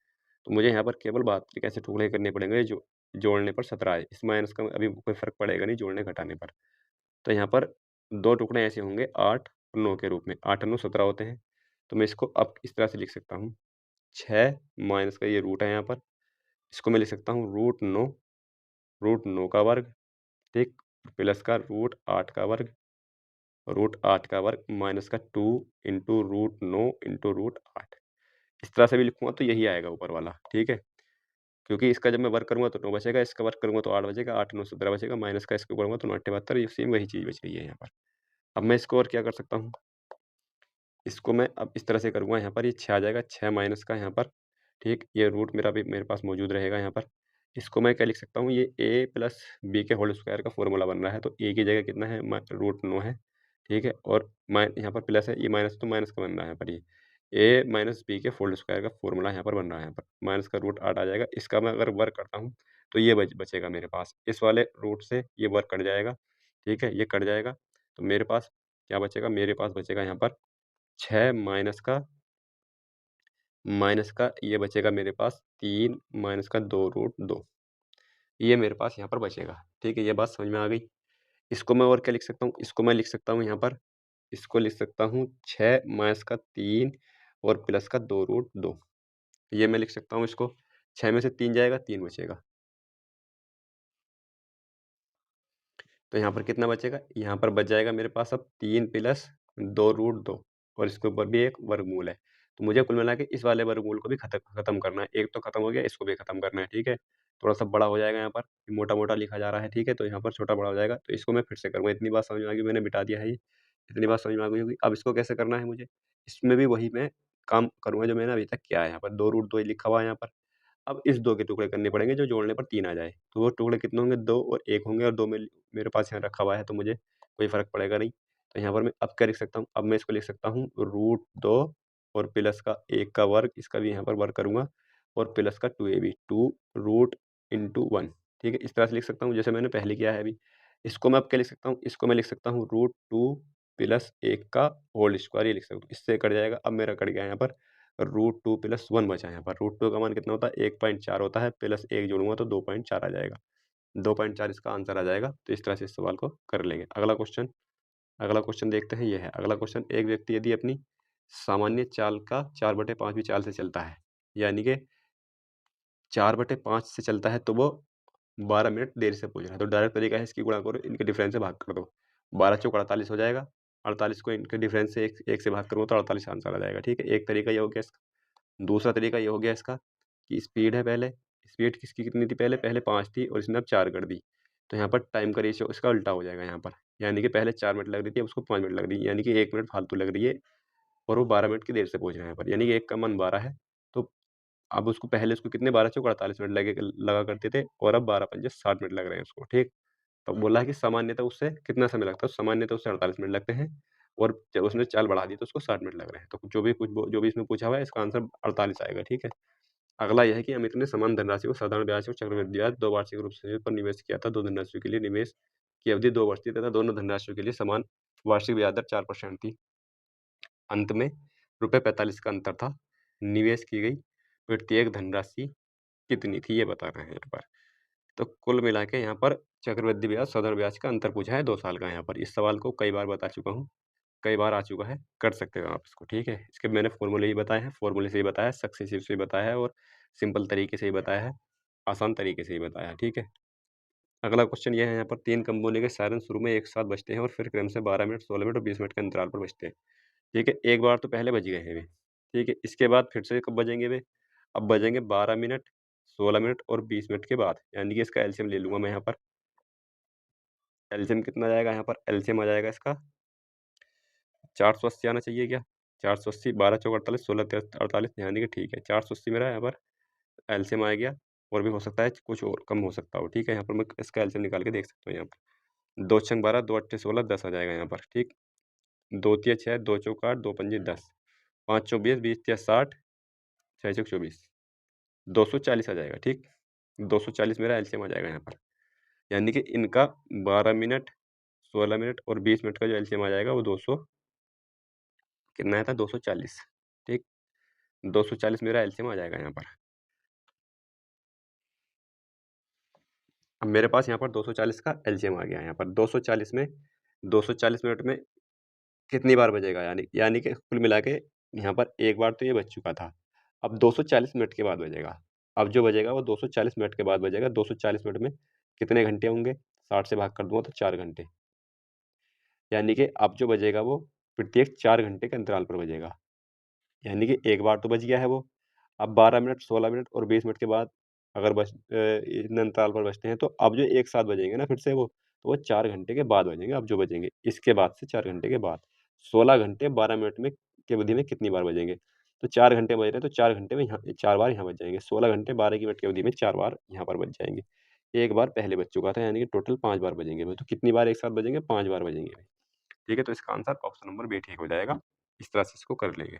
तो मुझे यहाँ पर केवल 72 के ऐसे टुकड़े करने पड़ेंगे जो जोड़ने पर 17 आए। इस माइनस का अभी कोई फ़र्क पड़ेगा नहीं जोड़ने-घटाने पर। तो यहाँ पर 2 टुकड़े ऐसे होंगे 8 और 9 के रूप में। 8 और 9 17 होते हैं। तो मैं इसको अब इस तरह से लिख सकता हूँ, 6 माइनस का ये रूट है यहाँ पर, इसको मैं लिख सकता हूँ रूट 9 का वर्ग, ठीक? प्लस का रूट 8 का वर्ग, रूट 8 का वर्ग माइनस का 2 इंटू रूट 9 इंटू रूट 8। इस तरह से भी लिखूँगा तो यही आएगा ऊपर वाला, ठीक है? क्योंकि इसका जब मैं वर्ग करूँगा तो 9 बचेगा, इसका वर्ग करूँगा तो 8 बचेगा, 8 9 17 बचेगा, माइनस का इसको करूँगा तो 9 8 72, ये सेम वही चीज़ बच रही है यहाँ पर। अब मैं इसको और क्या कर सकता हूँ? इसको मैं अब इस तरह से करूँगा, यहाँ पर ये 6 आ जाएगा, 6 माइनस का यहाँ पर, ठीक? ये रूट मेरा भी मेरे पास मौजूद रहेगा यहाँ पर। इसको मैं क्या लिख सकता हूँ, ये a प्लस b के होल स्क्वायर का फ़ॉर्मूला बन रहा है, तो a की जगह कितना है रूट 9 है, ठीक है? और यहाँ पर प्लस है, ये माइनस तो माइनस का बन रहा है यहाँ पर ये। a माइनस b के होल स्क्वायर का फ़ॉर्मूला यहाँ पर बन रहा है यहाँ पर। माइनस का रूट 8 आ जाएगा, इसका मैं अगर वर्ग करता हूँ, तो ये बचेगा मेरे पास। इस वाले रूट से ये वर्ग कट जाएगा, ठीक है? ये कट जाएगा, तो मेरे पास क्या बचेगा? मेरे पास बचेगा यहाँ पर 6 माइनस का ये बचेगा मेरे पास 3 माइनस का 2 रूट 2, ये मेरे पास यहाँ पर बचेगा, ठीक है? ये बात समझ में आ गई। इसको मैं और क्या लिख सकता हूँ? इसको मैं लिख सकता हूँ यहाँ पर, इसको लिख सकता हूँ 6 माइनस का 3 और प्लस का 2 रूट 2, ये मैं लिख सकता हूँ इसको। 6 में से 3 जाएगा, 3 बचेगा। तो यहाँ पर कितना बचेगा? यहाँ पर बच जाएगा मेरे पास अब 3 प्लस 2 रूट 2 और इसके ऊपर भी एक वर्गमूल है। तो मुझे कुल मिला के इस वाले वर्गमूल को भी खत्म करना है। एक तो खत्म हो गया, इसको भी खत्म करना है, ठीक है? थोड़ा-सा बड़ा हो जाएगा यहाँ पर, मोटा-मोटा लिखा जा रहा है, ठीक है? तो यहाँ पर छोटा-बड़ा हो जाएगा, तो इसको मैं फिर से करूँगा। इतनी बात समझ में आ गई, मैंने मिटा दिया है ये। इतनी बात समझ में आ गई होगी। अब इसको कैसे करना है मुझे? इसमें भी वही मैं काम करूँगा जो मैंने अभी तक किया है यहाँ पर। 2 रूट 2 लिखा हुआ है यहाँ पर। अब इस 2 के टुकड़े करने पड़ेंगे जो जोड़ने पर 3 आ जाए। तो वो टुकड़े कितने होंगे? 2 और 1 होंगे और 2 मेरे पास यहाँ रखा हुआ है तो मुझे कोई फ़र्क पड़ेगा नहीं। तो यहाँ पर मैं अब क्या लिख सकता हूँ? अब मैं इसको लिख सकता हूँ रूट 2 और प्लस का 1 का वर्ग, इसका भी यहाँ पर वर्ग करूँगा और प्लस का 2ab 2 रूट इंटू 1, ठीक है? इस तरह से लिख सकता हूँ जैसे मैंने पहले किया है अभी। इसको मैं अब क्या लिख सकता हूँ? इसको मैं लिख सकता हूँ रूट 2 प्लस 1 का होल स्क्वायर, ये लिख सकता हूँ। इससे कट जाएगा। अब मेरा कट गया यहाँ पर रूट 2 प्लस 1 बचा यहाँ पर। रूट 2 का मान कितना होता है? 1.4 होता है, प्लस 1 जोड़ूँगा तो 2.4 आ जाएगा। 2.4 इसका आंसर आ जाएगा। तो इस तरह से इस सवाल को कर लेंगे। अगला क्वेश्चन देखते हैं, ये है अगला क्वेश्चन। एक व्यक्ति यदि अपनी सामान्य चाल का 4/5वीं चाल से चलता है, यानी कि 4/5 से चलता है, तो वो 12 मिनट देर से पहुँच रहा है। तो डायरेक्ट तरीका है, इसकी गुणा करो, इनके डिफरेंस से भाग कर दो। 12 चौक 48 हो जाएगा। 48 को इनके डिफरेंस से 1 से भाग करूँगा तो 48 आंसर आ जाएगा, ठीक है? एक तरीका ये हो गया इसका। दूसरा तरीका ये हो गया इसका कि स्पीड है पहले, स्पीड किसकी कितनी थी पहले? पहले 5 थी और इसने अब 4 कर दी। तो यहाँ पर टाइम का रेशियो इसका उल्टा हो जाएगा यहाँ पर। यानी कि पहले 4 मिनट लग रही थी, अब उसको 5 मिनट लग रही है। यानी कि 1 मिनट फालतू लग रही है और वो 12 मिनट की देर से पहुँच रहा है यहाँ पर। यानी कि 1 का मान 12 है। तो अब उसको पहले उसको कितने 12 चौक 48 मिनट लगा करते थे और अब 12 पंजे 60 मिनट लग रहे हैं उसको, ठीक? तो बोला है कि सामान्यतः उससे कितना समय लगता है? सामान्यतः उससे 48 मिनट लगते हैं और जब उसने चाल बढ़ा दी तो उसको 60 मिनट लग रहे हैं। तो जो भी इसमें पूछा हुआ है इसका आंसर 48 आएगा, ठीक है? अगला यह है कि अमित ने समान धनराशि को साधारण ब्याज और चक्रवृद्धि ब्याज 2 वार्षिक रूप से पर निवेश किया था। 2 धनराशियों के लिए निवेश की अवधि 2 वर्ष थी तथा दोनों धनराशियों के लिए समान वार्षिक ब्याज दर 4% थी। अंत में रुपए 45 का अंतर था। निवेश की गई प्रत्येक धनराशि कितनी थी, ये बताना है यहाँ पर। तो कुल मिला के यहाँ पर चक्रवृद्धि ब्याज, साधारण ब्याज का अंतर पूछा है 2 साल का यहाँ पर। इस सवाल को कई बार बता चुका हूँ, कई बार आ चुका है, कर सकते हो आप इसको, ठीक है? इसके मैंने फ़ॉर्मूले ही बताए हैं, फ़ॉर्मूले से ही बताया है, सक्सेसिव से ही बताया है और सिंपल तरीके से ही बताया है, आसान तरीके से ही बताया है, ठीक है? अगला क्वेश्चन ये है यहाँ पर 3 कंपनी के सायरन शुरू में एक साथ बजते हैं और फिर क्रम से 12 मिनट, 16 मिनट और 20 मिनट के अंतराल पर बजते हैं, ठीक है? एक बार तो पहले बज गए हैं वे, ठीक है? इसके बाद फिर से कब बजेंगे वे? अब बजेंगे 12 मिनट, 16 मिनट और 20 मिनट के बाद, यानी कि इसका एलसीएम ले लूँगा मैं यहाँ पर। एलसीएम कितना जाएगा यहाँ पर? एलसीएम आ जाएगा इसका 480 आना चाहिए क्या? 480 12 चौक 48 16 तिहत 48 यानी कि ठीक है 480 मेरा यहाँ पर एलसीएम आ गया और भी हो सकता है कुछ और कम हो सकता हो, ठीक है? यहाँ पर मैं इसका एलसीएम निकाल के देख सकता हूँ यहाँ पर। 2 छंग 12 2 अट्ठे 16 10 आ जाएगा यहाँ पर, ठीक? 2 तिया 6 2 चौक 8 2 पंजे 10 5 चौक 20 20 तिया 60 6 चौक 24 240 आ जाएगा, ठीक? 240 मेरा एलसीएम आ जाएगा यहाँ पर। यानी कि इनका 12 मिनट 16 मिनट और 20 मिनट का जो एलसीएम आ जाएगा वो 200 कितना आया था 240 ठीक। 240 मेरा एलसीएम आ जाएगा यहाँ पर। अब मेरे पास यहाँ पर 240 का एलसीएम आ गया। यहाँ पर 240 मिनट में कितनी बार बजेगा, यानी कि कुल मिला के यहाँ पर एक बार तो ये बज चुका था। अब 240 मिनट के बाद बजेगा। अब जो बजेगा वो 240 मिनट के बाद बजेगा। 240 मिनट में कितने घंटे होंगे? 60 से भाग कर दूंगा तो 4 घंटे। यानी कि अब जो बजेगा वो प्रत्येक 4 घंटे के अंतराल पर बजेगा। यानी कि एक बार तो बज गया है वो। अब 12 मिनट, 16 मिनट और 20 मिनट के बाद अगर इन अंतराल पर बजते हैं तो अब जो एक साथ बजेंगे ना फिर से वो, तो वो 4 घंटे के बाद बजेंगे। अब जो बजेंगे इसके बाद से 4 घंटे के बाद 16 घंटे 12 मिनट में की अवधि में कितनी बार बजेंगे? तो 4 घंटे बज रहे हैं तो 4 घंटे में यहाँ 4 बार यहाँ बज जाएँगे। 16 घंटे 12 की मिनट की अवधि में 4 बार यहाँ पर बज जाएँगे। एक बार पहले बज चुका था यानी कि टोटल 5 बार बजेंगे भाई। तो कितनी बार एक साथ बजेंगे? 5 बार बजेंगे भाई। ठीक है, तो इसका आंसर ऑप्शन नंबर बी ठीक हो जाएगा। इस तरह से इसको कर लेंगे।